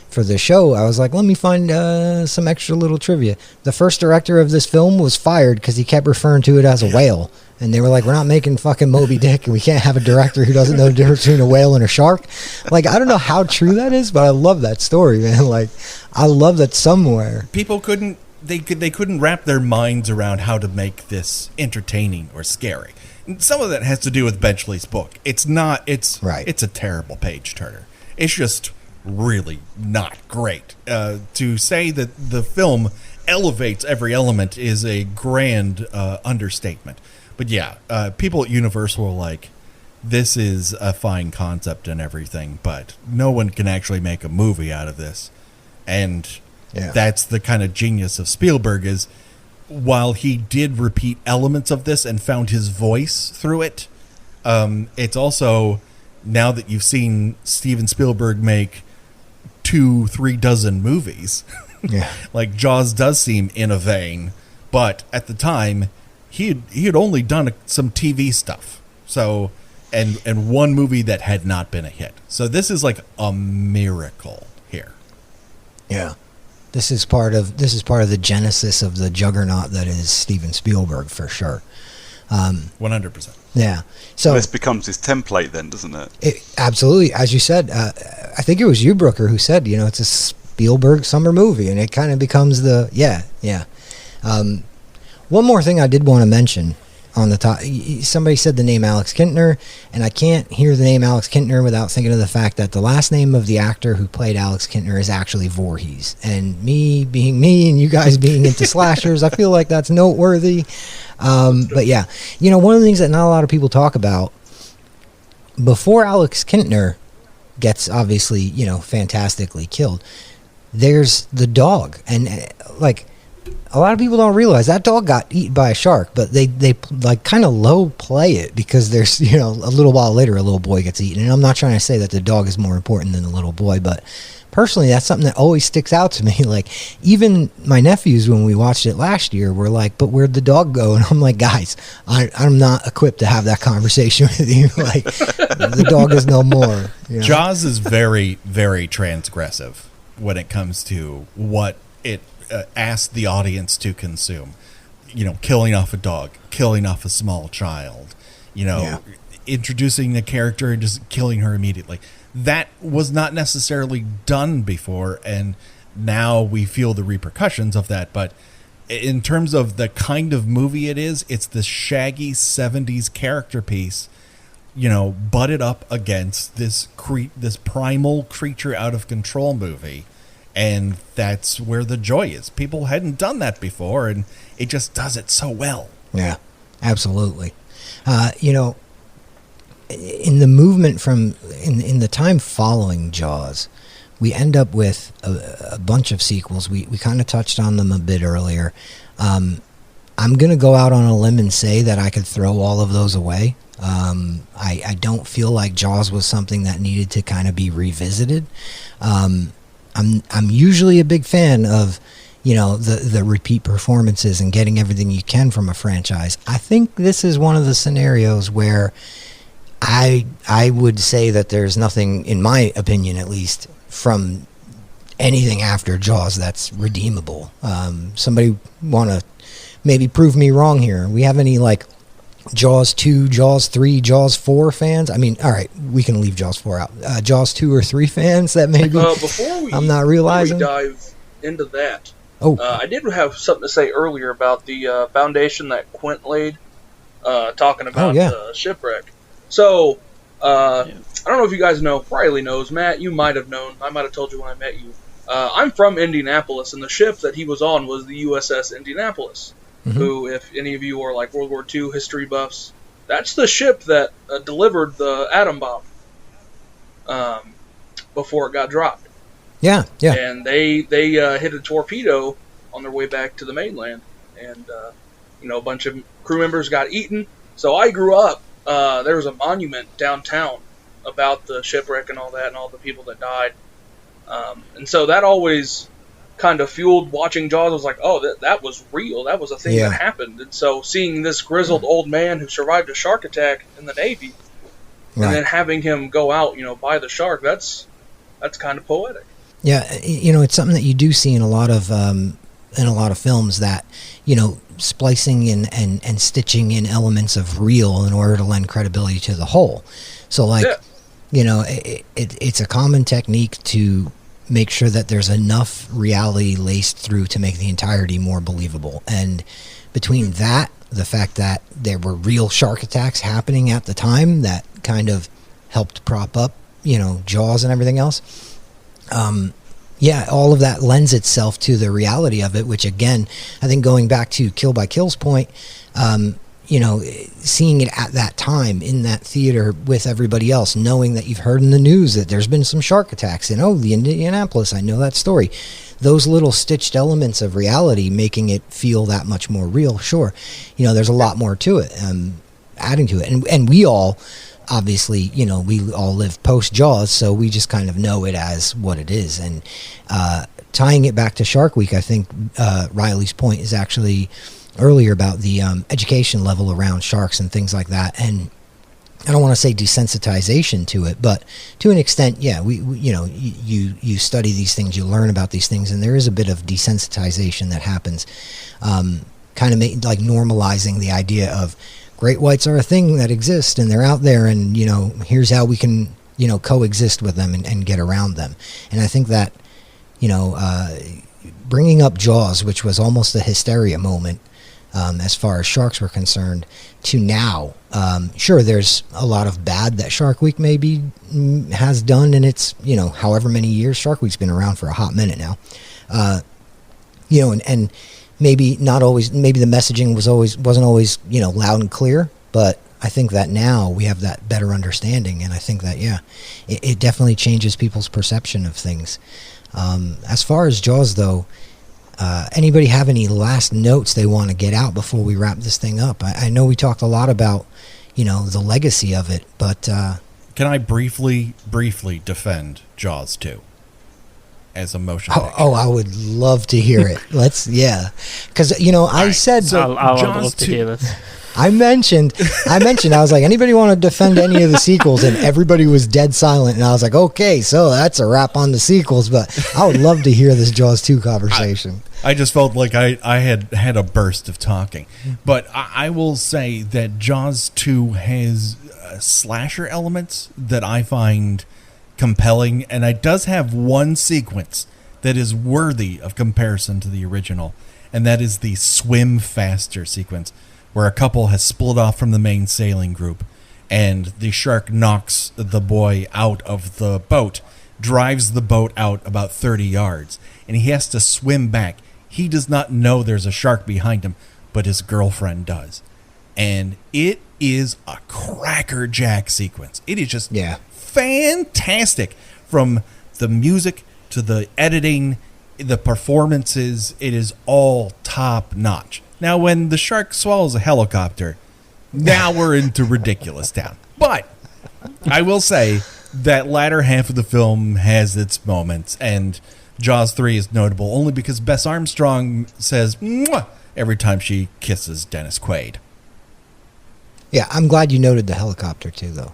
for the show, I was like, let me find some extra little trivia. The first director of this film was fired because he kept referring to it as a whale. And they were like, we're not making fucking Moby Dick, and we can't have a director who doesn't know the difference between a whale and a shark. Like, I don't know how true that is, but I love that story, man. Like, I love that somewhere.
People couldn't wrap their minds around how to make this entertaining or scary. And some of that has to do with Benchley's book. It's a terrible page turner. It's just really not great. To say that the film elevates every element is a grand understatement. But yeah, people at Universal are like, this is a fine concept and everything, but no one can actually make a movie out of this. And that's the kind of genius of Spielberg, is while he did repeat elements of this and found his voice through it, it's also, now that you've seen Steven Spielberg make 2-3 dozen movies, like Jaws does seem in a vein, but at the time he had only done some TV stuff, so and one movie that had not been a hit. So this is like a miracle here.
Yeah, this is part of the genesis of the juggernaut that is Steven Spielberg, for sure.
100%.
Yeah. So
this becomes his template then, doesn't it?
Absolutely. As you said, I think it was you, Brooker, who said, it's a Spielberg summer movie, and it kind of becomes one more thing I did want to mention on the top. Somebody said the name Alex Kintner, and I can't hear the name Alex Kintner without thinking of the fact that the last name of the actor who played Alex Kintner is actually Voorhees. And me being me and you guys being into slashers, I feel like that's noteworthy. But yeah, one of the things that not a lot of people talk about, before Alex Kintner gets obviously, fantastically killed, there's the dog. And a lot of people don't realize that dog got eaten by a shark, but they like kind of low play it because there's, a little while later a little boy gets eaten. And I'm not trying to say that the dog is more important than the little boy, but personally that's something that always sticks out to me. Like, even my nephews, when we watched it last year, were like, but where'd the dog go? And I'm like, guys, I'm not equipped to have that conversation with you. Like, the dog is no more.
Jaws is very, very transgressive when it comes to what it asked the audience to consume. Killing off a dog, killing off a small child, introducing a character and just killing her immediately. That was not necessarily done before, and now we feel the repercussions of that. But in terms of the kind of movie it is, it's this shaggy 70s character piece, butted up against this primal creature out of control movie. And that's where the joy is. People hadn't done that before, and it just does it so well.
Yeah, absolutely. In the movement in the time following Jaws, we end up with a bunch of sequels. We kind of touched on them a bit earlier. I'm going to go out on a limb and say that I could throw all of those away. I don't feel like Jaws was something that needed to kind of be revisited. I'm usually a big fan of, the repeat performances and getting everything you can from a franchise. I think this is one of the scenarios where I would say that there's nothing, in my opinion at least, from anything after Jaws that's redeemable. Somebody want to maybe prove me wrong here? We have any like Jaws 2, Jaws 3, Jaws 4 fans? I mean, all right, we can leave Jaws 4 out. Jaws 2 or 3 fans that maybe I'm not realizing.
Before we dive into that,
Oh,
I did have something to say earlier about the foundation that Quint laid, talking about the shipwreck. So, I don't know if you guys know, Riley knows, Matt, you might have known, I might have told you when I met you. I'm from Indianapolis, and the ship that he was on was the USS Indianapolis, who, if any of you are like World War II history buffs, that's the ship that delivered the atom bomb before it got dropped.
Yeah.
And they hit a torpedo on their way back to the mainland, and a bunch of crew members got eaten. So I grew up. There was a monument downtown about the shipwreck and all that, and all the people that died. And so that always kind of fueled watching Jaws. I was like, oh, that was real. That was a thing that happened. And so seeing this grizzled old man who survived a shark attack in the Navy, and then having him go out, by the shark, that's kind of poetic.
Yeah, it's something that you do see in a lot of films, that splicing and stitching in elements of real in order to lend credibility to the whole. So it's a common technique to make sure that there's enough reality laced through to make the entirety more believable. And between that, the fact that there were real shark attacks happening at the time that kind of helped prop up Jaws and everything else. All of that lends itself to the reality of it, which again, I think going back to Kill by Kill's point, seeing it at that time in that theater with everybody else, knowing that you've heard in the news that there's been some shark attacks in the Indianapolis, I know that story. Those little stitched elements of reality making it feel that much more real. Sure, there's a lot more to it, adding to it, and we all. Obviously, we all live post-Jaws, so we just kind of know it as what it is. And tying it back to Shark Week, I think Riley's point is actually earlier about the education level around sharks and things like that. And I don't want to say desensitization to it, but to an extent, you study these things, you learn about these things, and there is a bit of desensitization that happens, kind of like normalizing the idea of great whites are a thing that exists and they're out there, and here's how we can coexist with them and get around them. And I think that bringing up Jaws, which was almost a hysteria moment as far as sharks were concerned, to now, sure, there's a lot of bad that Shark Week maybe has done in its however many years. Shark Week's been around for a hot minute now, and maybe not always. Maybe the messaging wasn't always loud and clear. But I think that now we have that better understanding, and I think that it definitely changes people's perception of things. As far as Jaws, though, anybody have any last notes they want to get out before we wrap this thing up? I know we talked a lot about the legacy of it, but
can I briefly defend Jaws 2? As a motion picture.
Oh, I would love to hear it. Let's, because I said
I'll love to hear this.
I mentioned, I was like, anybody want to defend any of the sequels? And everybody was dead silent. And I was like, okay, so that's a wrap on the sequels. But I would love to hear this Jaws 2 conversation.
I just felt like I had a burst of talking. But I will say that Jaws 2 has slasher elements that I find compelling, and it does have one sequence that is worthy of comparison to the original, and that is the swim faster sequence, where a couple has split off from the main sailing group, and the shark knocks the boy out of the boat, drives the boat out about 30 yards, and he has to swim back. He does not know there's a shark behind him, but his girlfriend does. And it is a crackerjack sequence. It is just fantastic, from the music to the editing, the performances. It is all top notch. Now, when the shark swallows a helicopter, now we're into ridiculous town. But I will say that latter half of the film has its moments, and Jaws 3 is notable only because Bess Armstrong says "mwah" every time she kisses Dennis Quaid.
Yeah, I'm glad you noted the helicopter too, though.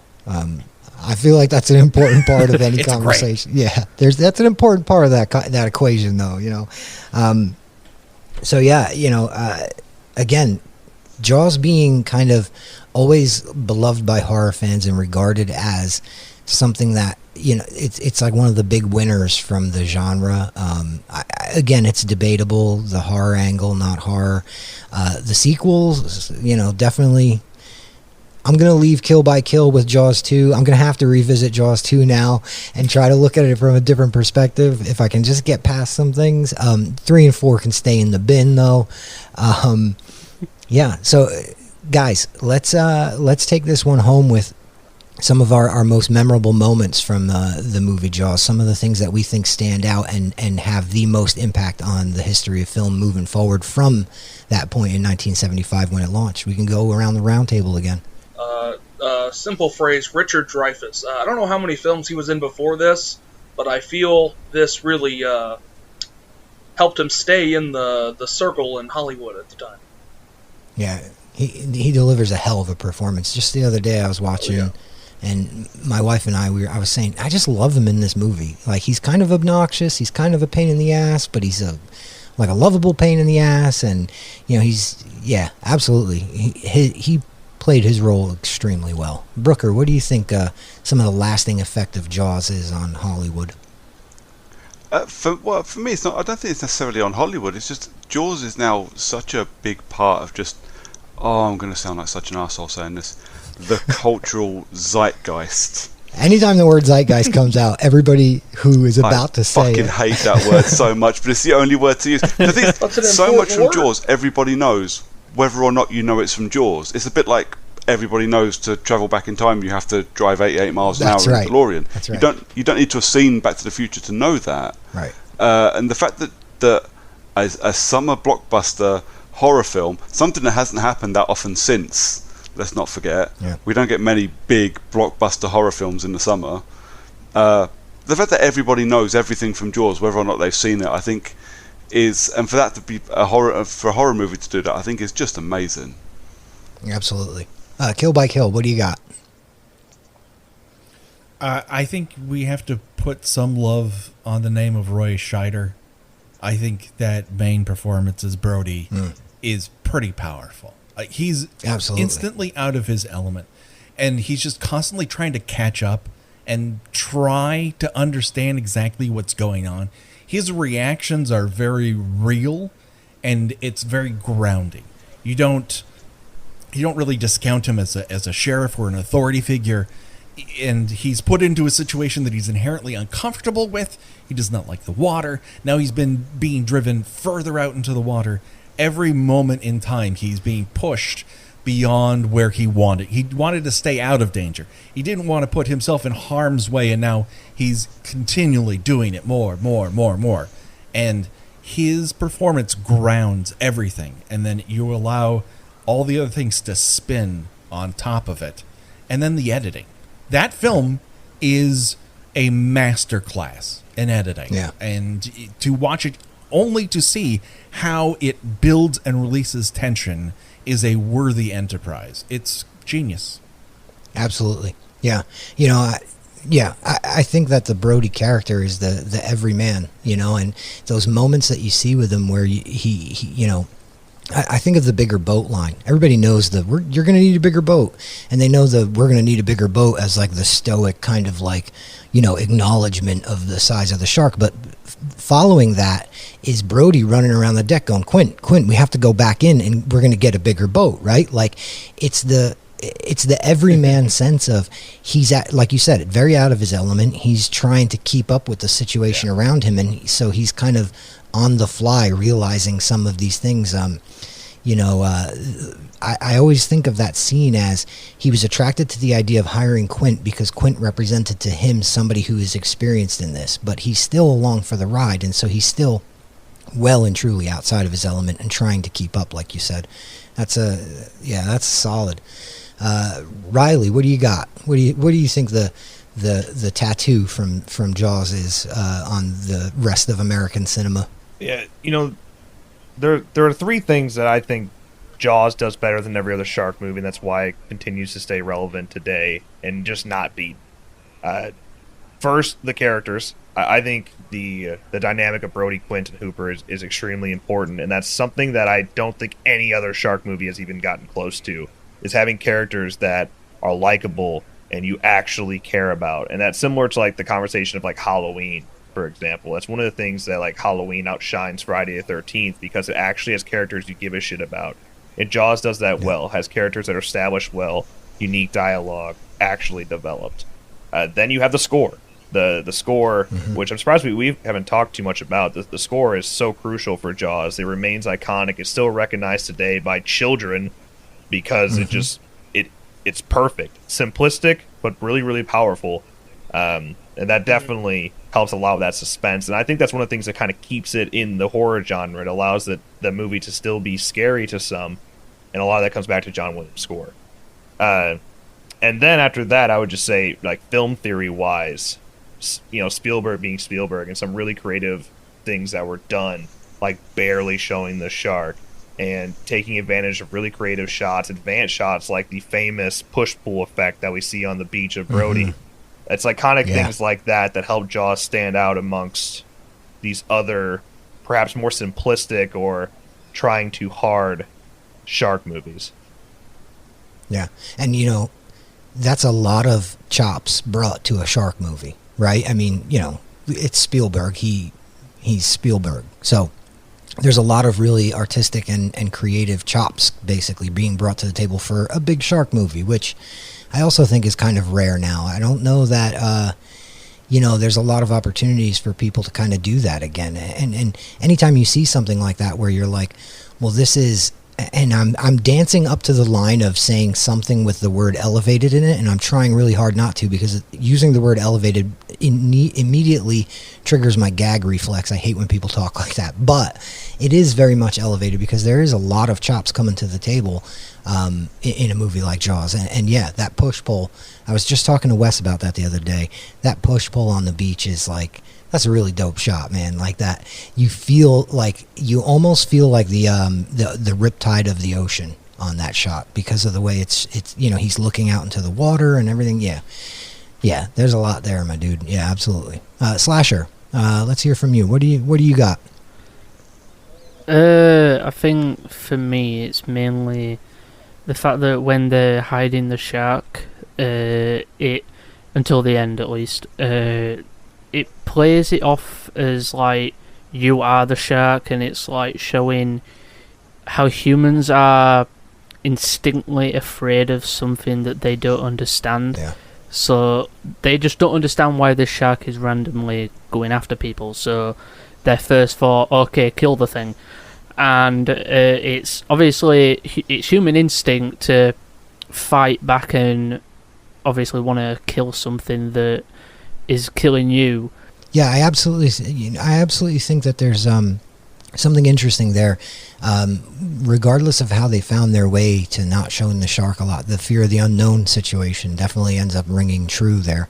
I feel like that's an important part of any conversation. Great. Yeah, that's an important part of that equation, though. So yeah, again, Jaws being kind of always beloved by horror fans and regarded as something that it's like one of the big winners from the genre. Again, it's debatable, the horror angle, not horror. The sequels, definitely. I'm going to leave Kill by Kill with Jaws 2. I'm going to have to revisit Jaws 2 now and try to look at it from a different perspective if I can just get past some things. 3 and 4 can stay in the bin, though. Yeah, so guys, let's take this one home with some of our most memorable moments from the movie Jaws, some of the things that we think stand out and have the most impact on the history of film moving forward from that point in 1975 when it launched. We can go around the round table again.
Simple phrase, Richard Dreyfuss. I don't know how many films he was in before this, but I feel this really helped him stay in the circle in Hollywood at the time.
Yeah, he delivers a hell of a performance. Just the other day I was watching, and my wife and I was saying, I just love him in this movie. Like, he's kind of obnoxious, he's kind of a pain in the ass, but he's a lovable pain in the ass, and absolutely. He played his role extremely well. Brooker, what do you think some of the lasting effect of Jaws is on Hollywood?
For me, it's not. I don't think it's necessarily on Hollywood. It's just Jaws is now such a big part of just. Oh, I'm going to sound like such an arsehole saying this. The cultural zeitgeist.
Anytime the word zeitgeist comes out, everybody who is about to say it.
I fucking hate that word so much, but it's the only word to use. The thing is, so much from Jaws, everybody knows whether or not you know it's from Jaws. It's a bit like everybody knows to travel back in time you have to drive 88 miles an hour in a DeLorean.
That's right.
You don't need to have seen Back to the Future to know that.
Right.
And the fact that as a summer blockbuster horror film, something that hasn't happened that often since, let's not forget, we don't get many big blockbuster horror films in the summer. The fact that everybody knows everything from Jaws, whether or not they've seen it, I think is, and for that to be for a horror movie to do that, I think is just amazing.
Absolutely. Kill by Kill, what do you got?
I think we have to put some love on the name of Roy Scheider. I think that main performance as Brody is pretty powerful. He's
absolutely
instantly out of his element, and he's just constantly trying to catch up and try to understand exactly what's going on. His reactions are very real, and it's very grounding. You don't really discount him as a sheriff or an authority figure, and he's put into a situation that he's inherently uncomfortable with. He does not like the water. Now he's been being driven further out into the water. Every moment in time, he's being pushed beyond where he wanted. He wanted to stay out of danger. He didn't want to put himself in harm's way, and now he's continually doing it more. And his performance grounds everything, and then you allow all the other things to spin on top of it. And then the editing. That film is a masterclass in editing.
Yeah.
And to watch it only to see how it builds and releases tension is a worthy enterprise. It's genius.
Absolutely. Yeah. I think that the Brody character is the everyman, and those moments that you see with him where he I think of the bigger boat line. Everybody knows that you're going to need a bigger boat, and they know that we're going to need a bigger boat as like the stoic kind of like, acknowledgement of the size of the shark. But following that is Brody running around the deck going, Quint, we have to go back in and we're going to get a bigger boat, right? Like it's the everyman sense of he's at, like you said, very out of his element. He's trying to keep up with the situation around him, and so he's kind of on the fly realizing some of these things. I always think of that scene as he was attracted to the idea of hiring Quint because Quint represented to him somebody who is experienced in this, but he's still along for the ride, and so he's still well and truly outside of his element and trying to keep up, like you said. That's solid. Riley, what do you got? What do you think the the tattoo from Jaws is on the rest of American cinema.
Yeah, there are three things that I think Jaws does better than every other shark movie, and that's why it continues to stay relevant today and just not beat. First, the characters. I think the dynamic of Brody, Quint, and Hooper is extremely important, and that's something that I don't think any other shark movie has even gotten close to, is having characters that are likable and you actually care about. And that's similar to like the conversation of like Halloween, for example. That's one of the things that like Halloween outshines Friday the 13th, because it actually has characters you give a shit about. And Jaws does that well, has characters that are established well, unique dialogue, actually developed. Then you have the score. The score, which I'm surprised we haven't talked too much about. The score is so crucial for Jaws. It remains iconic. It's still recognized today by children because it's perfect. Simplistic, but really, really powerful. And that definitely helps a lot with that suspense. And I think that's one of the things that kind of keeps it in the horror genre. It allows the movie to still be scary to some. And a lot of that comes back to John Williams' score. And then after that, I would just say, like, film theory-wise, Spielberg being Spielberg, and some really creative things that were done, like barely showing the shark, and taking advantage of really creative shots, advanced shots like the famous push-pull effect that we see on the beach of Brody. It's iconic things like that help Jaws stand out amongst these other, perhaps more simplistic or trying too hard shark movies.
Yeah, and that's a lot of chops brought to a shark movie, right? I mean, it's Spielberg. He's Spielberg. So there's a lot of really artistic and creative chops basically being brought to the table for a big shark movie, which I also think is kind of rare now. I don't know that, there's a lot of opportunities for people to kind of do that again. And anytime you see something like that where you're like, well, this is... And I'm dancing up to the line of saying something with the word elevated in it, and I'm trying really hard not to, because using the word elevated immediately triggers my gag reflex. I hate when people talk like that. But it is very much elevated because there is a lot of chops coming to the table in a movie like Jaws. And yeah, that push-pull, I was just talking to Wes about that the other day. That push-pull on the beach is like... That's a really dope shot, man. Like that, you almost feel like the riptide of the ocean on that shot because of the way it's he's looking out into the water and everything. Yeah. There's a lot there, my dude. Yeah, absolutely. Slasher, let's hear from you. What do you got?
I think for me, it's mainly the fact that when they're hiding the shark, it until the end at least. It plays it off as like you are the shark, and it's like showing how humans are instinctively afraid of something that they don't understand.
Yeah.
So they just don't understand why this shark is randomly going after people. So their first thought, okay, kill the thing. And it's obviously it's human instinct to fight back and obviously want to kill something that is killing you.
Yeah, I absolutely think that there's something interesting there. Regardless of how they found their way to not showing the shark a lot, the fear of the unknown situation definitely ends up ringing true there.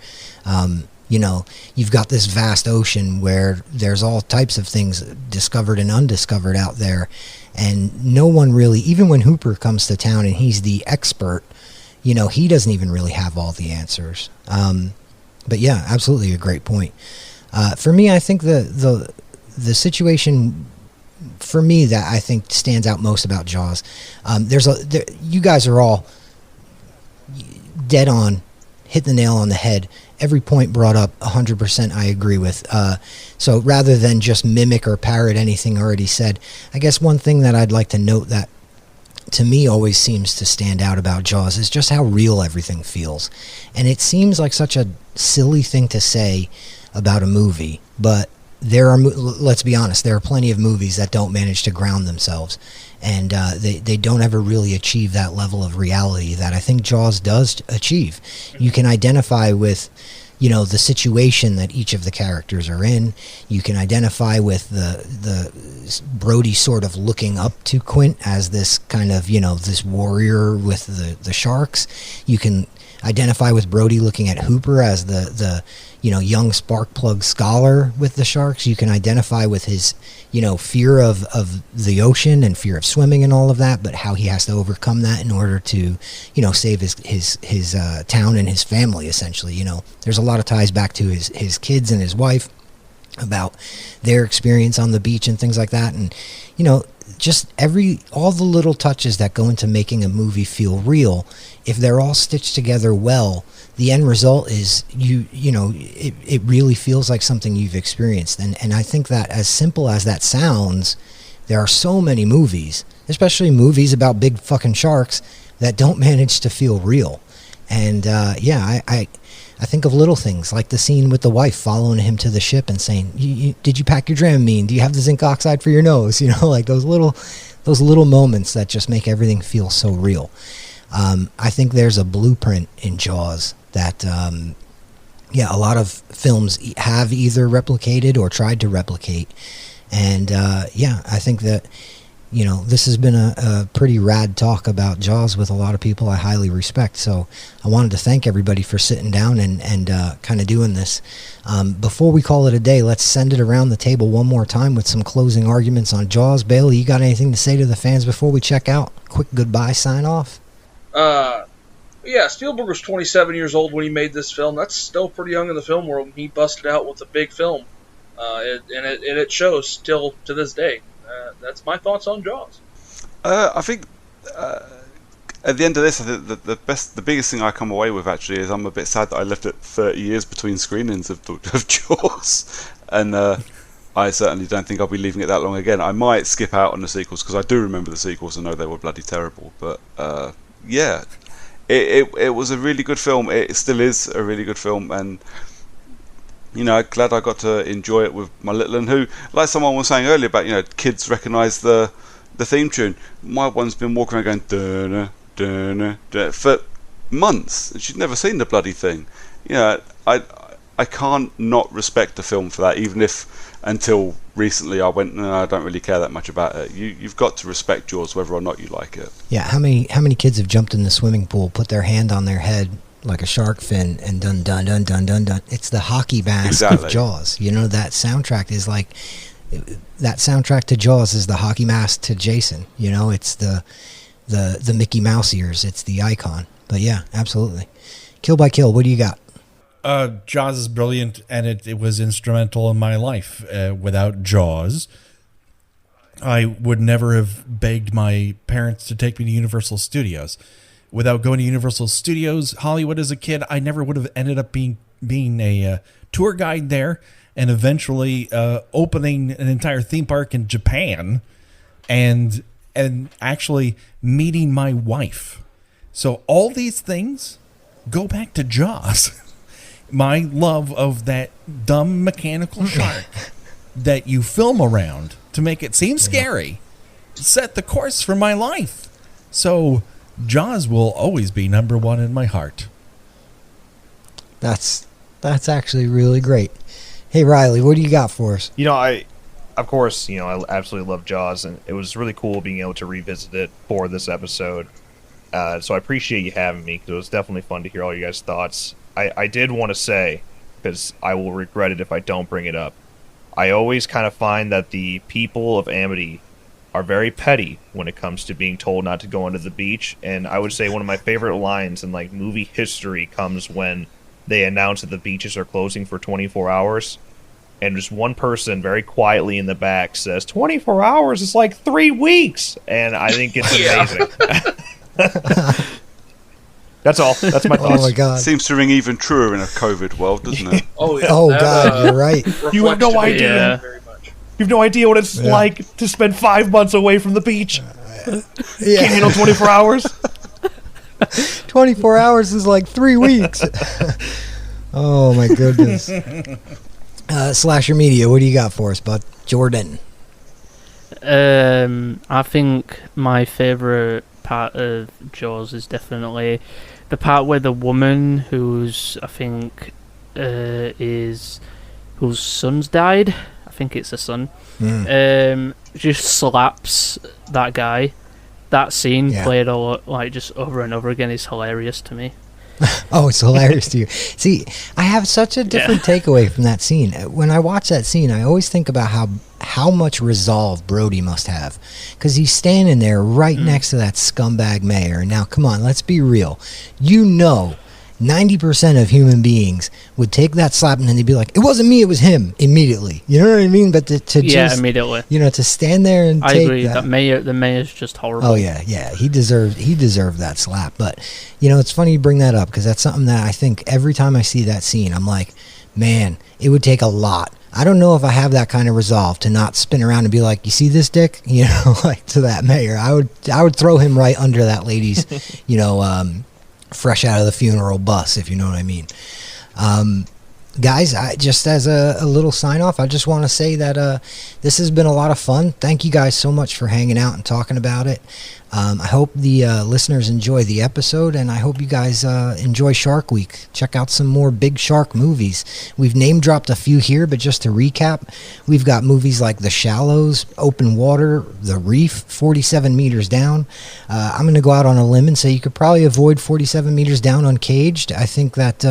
You've got this vast ocean where there's all types of things discovered and undiscovered out there, and no one really, even when Hooper comes to town and he's the expert, he doesn't even really have all the answers. But yeah, absolutely a great point. For me, I think the situation for me that I think stands out most about Jaws, you guys are all dead on, hit the nail on the head. Every point brought up 100% I agree with. So rather than just mimic or parrot anything already said, I guess one thing that I'd like to note that to me always seems to stand out about Jaws is just how real everything feels. And it seems like such a silly thing to say about a movie, but let's be honest, there are plenty of movies that don't manage to ground themselves, and they don't ever really achieve that level of reality that I think Jaws does achieve. You can identify with the situation that each of the characters are in. You can identify with the Brody sort of looking up to Quint as this kind of, this warrior with the sharks. You can identify with Brody looking at Hooper as the young spark plug scholar with the sharks. You can identify with his, fear of the ocean and fear of swimming and all of that, but how he has to overcome that in order to, save his town and his family, essentially. There's a lot of ties back to his kids and his wife about their experience on the beach and things like that. And, just all the little touches that go into making a movie feel real, if they're all stitched together well, the end result is it really feels like something you've experienced. And I think that, as simple as that sounds, there are so many movies, especially movies about big fucking sharks, that don't manage to feel real. And I think of little things like the scene with the wife following him to the ship and saying, "Did you pack your Dramamine? Do you have the zinc oxide for your nose?" Like those little moments that just make everything feel so real. I think there's a blueprint in Jaws that, a lot of films have either replicated or tried to replicate. And I think that, this has been a pretty rad talk about Jaws with a lot of people I highly respect. So I wanted to thank everybody for sitting down and kind of doing this. Before we call it a day, let's send it around the table one more time with some closing arguments on Jaws. Bailey, you got anything to say to the fans before we check out? Quick goodbye sign off.
Spielberg was 27 years old when he made this film. That's still pretty young in the film world, and he busted out with a big film. And it shows still to this day. That's my thoughts on Jaws.
I think at the end of this, I think the biggest thing I come away with actually is I'm a bit sad that I left it 30 years between screenings of Jaws, and I certainly don't think I'll be leaving it that long again. I might skip out on the sequels because I do remember the sequels and know they were bloody terrible. But it was a really good film. It still is a really good film, and glad I got to enjoy it with my little one, who, like someone was saying earlier about, kids recognise the theme tune. My one's been walking around going dun, dun, for months, and she'd never seen the bloody thing. I can't not respect the film for that, even if until recently I went, no, I don't really care that much about it. You've got to respect Jaws whether or not you like it. Yeah,
how many kids have jumped in the swimming pool, put their hand on their head like a shark fin, and dun dun dun dun dun dun. It's the hockey mask of Jaws. That soundtrack is like, that soundtrack to Jaws is the hockey mask to Jason. It's the Mickey Mouse ears. It's the icon. But yeah, absolutely. Kill by Kill, what do you got?
Jaws is brilliant, and it was instrumental in my life. Without Jaws, I would never have begged my parents to take me to Universal Studios. Without going to Universal Studios Hollywood as a kid, I never would have ended up being a tour guide there, and eventually opening an entire theme park in Japan, and actually meeting my wife. So all these things go back to Jaws. My love of that dumb mechanical shark that you film around to make it seem scary set the course for my life. So Jaws will always be number one in my heart.
That's actually really great. Hey Riley, what do you got for us?
I absolutely love Jaws, and it was really cool being able to revisit it for this episode. So I appreciate you having me, because it was definitely fun to hear all you guys' thoughts. I did want to say, because I will regret it if I don't bring it up, I always kind of find that the people of Amity are very petty when it comes to being told not to go onto the beach. And I would say one of my favorite lines in movie history comes when they announce that the beaches are closing for 24 hours. And just one person very quietly in the back says, 24 hours is like 3 weeks. And I think it's amazing. That's all. That's my thoughts.
Oh my God.
Seems to ring even truer in a COVID world, doesn't it?
God, you're right.
You have no idea. You have no idea what it's like to spend 5 months away from the beach. Can't handle 24 hours.
24 hours is like 3 weeks. Oh my goodness. Slasher Media, what do you got for us, bud? Jordan.
I think my favourite part of Jaws is definitely the part where the woman whose son's died, I think it's a son, just slaps that guy. That scene played a lot, just over and over again, is hilarious to me.
Oh, it's hilarious to you. See, I have such a different takeaway from that scene. When I watch that scene, I always think about how much resolve Brody must have, because he's standing there right next to that scumbag mayor. Now, come on, let's be real. 90% of human beings would take that slap and then they'd be like, it wasn't me, it was him, immediately. You know what I mean? But to just,
immediately.
To stand there and
I
take
agree.
that.
The mayor's just horrible.
Oh, yeah. He deserved that slap. But, it's funny you bring that up, because that's something that I think every time I see that scene, I'm like, man, it would take a lot. I don't know if I have that kind of resolve to not spin around and be like, you see this dick? Like to that mayor. I would throw him right under that lady's, fresh out of the funeral bus, if you know what I mean. Guys, just as a little sign off, I just want to say that this has been a lot of fun. Thank you guys so much for hanging out and talking about it. I hope the listeners enjoy the episode, and I hope you guys enjoy Shark Week. Check out some more big shark movies. We've name dropped a few here, but just to recap, we've got movies like The Shallows, Open Water, The Reef, 47 Meters Down. I'm going to go out on a limb and say you could probably avoid 47 Meters Down uncaged. I think that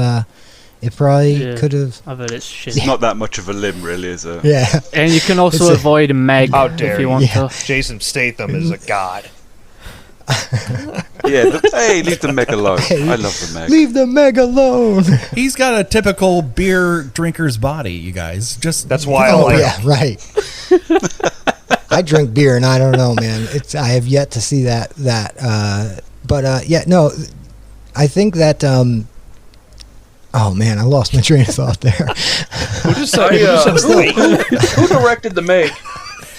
it probably could have.
I've heard it's shit.
It's not that much of a limb, really, is it?
Yeah.
And you can also avoid Meg if you want to.
Jason Statham is a god.
Leave the Meg alone. I love the Meg.
Leave the Meg alone.
He's got a typical beer drinker's body, you guys.
That's why I like him.
Yeah, right. I drink beer, and I don't know, man. I have yet to see that. I think that. Oh man, I lost my train of thought there.
Who directed the Meg?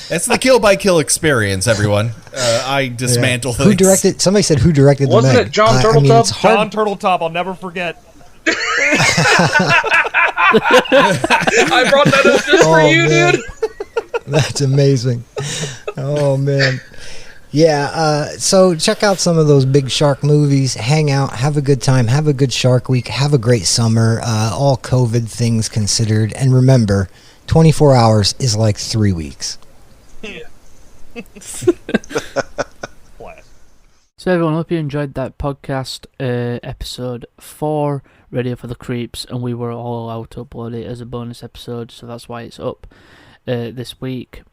That's the Kill by Kill experience, everyone. I dismantle things.
Who directed? Somebody said who directed the Meg.
Wasn't it John Turtletop?
John Turtletop, I'll never forget.
I brought that up just for you,
man.
dude.
That's amazing. Oh man. Yeah, so check out some of those big shark movies, hang out, have a good time, have a good Shark Week, have a great summer, all COVID things considered, and remember, 24 hours is like 3 weeks.
So everyone, hope you enjoyed that podcast, episode 4, Radio for the Creeps, and we were all allowed to upload it as a bonus episode, so that's why it's up this week.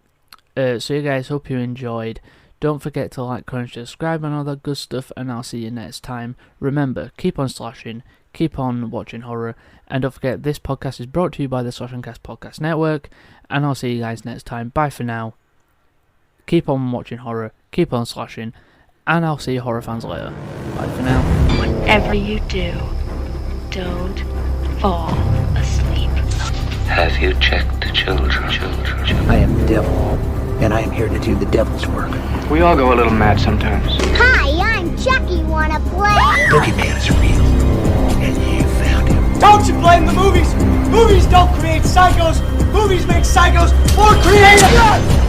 So you guys, hope you enjoyed. Don't forget to like, comment, subscribe and all that good stuff, and I'll see you next time. Remember, keep on slashing, keep on watching horror, and don't forget this podcast is brought to you by the Slash and Cast Podcast Network, and I'll see you guys next time. Bye for now. Keep on watching horror, keep on slashing, and I'll see you horror fans later. Bye for now.
Whatever you do, don't fall asleep.
Have you checked the children?
I am the devil, and I am here to do the devil's work.
We all go a little mad sometimes.
Hi, I'm Chucky. Wanna play?
Boogeyman is real, and you found him.
Don't you blame the movies? Movies don't create psychos. Movies make psychos more creative.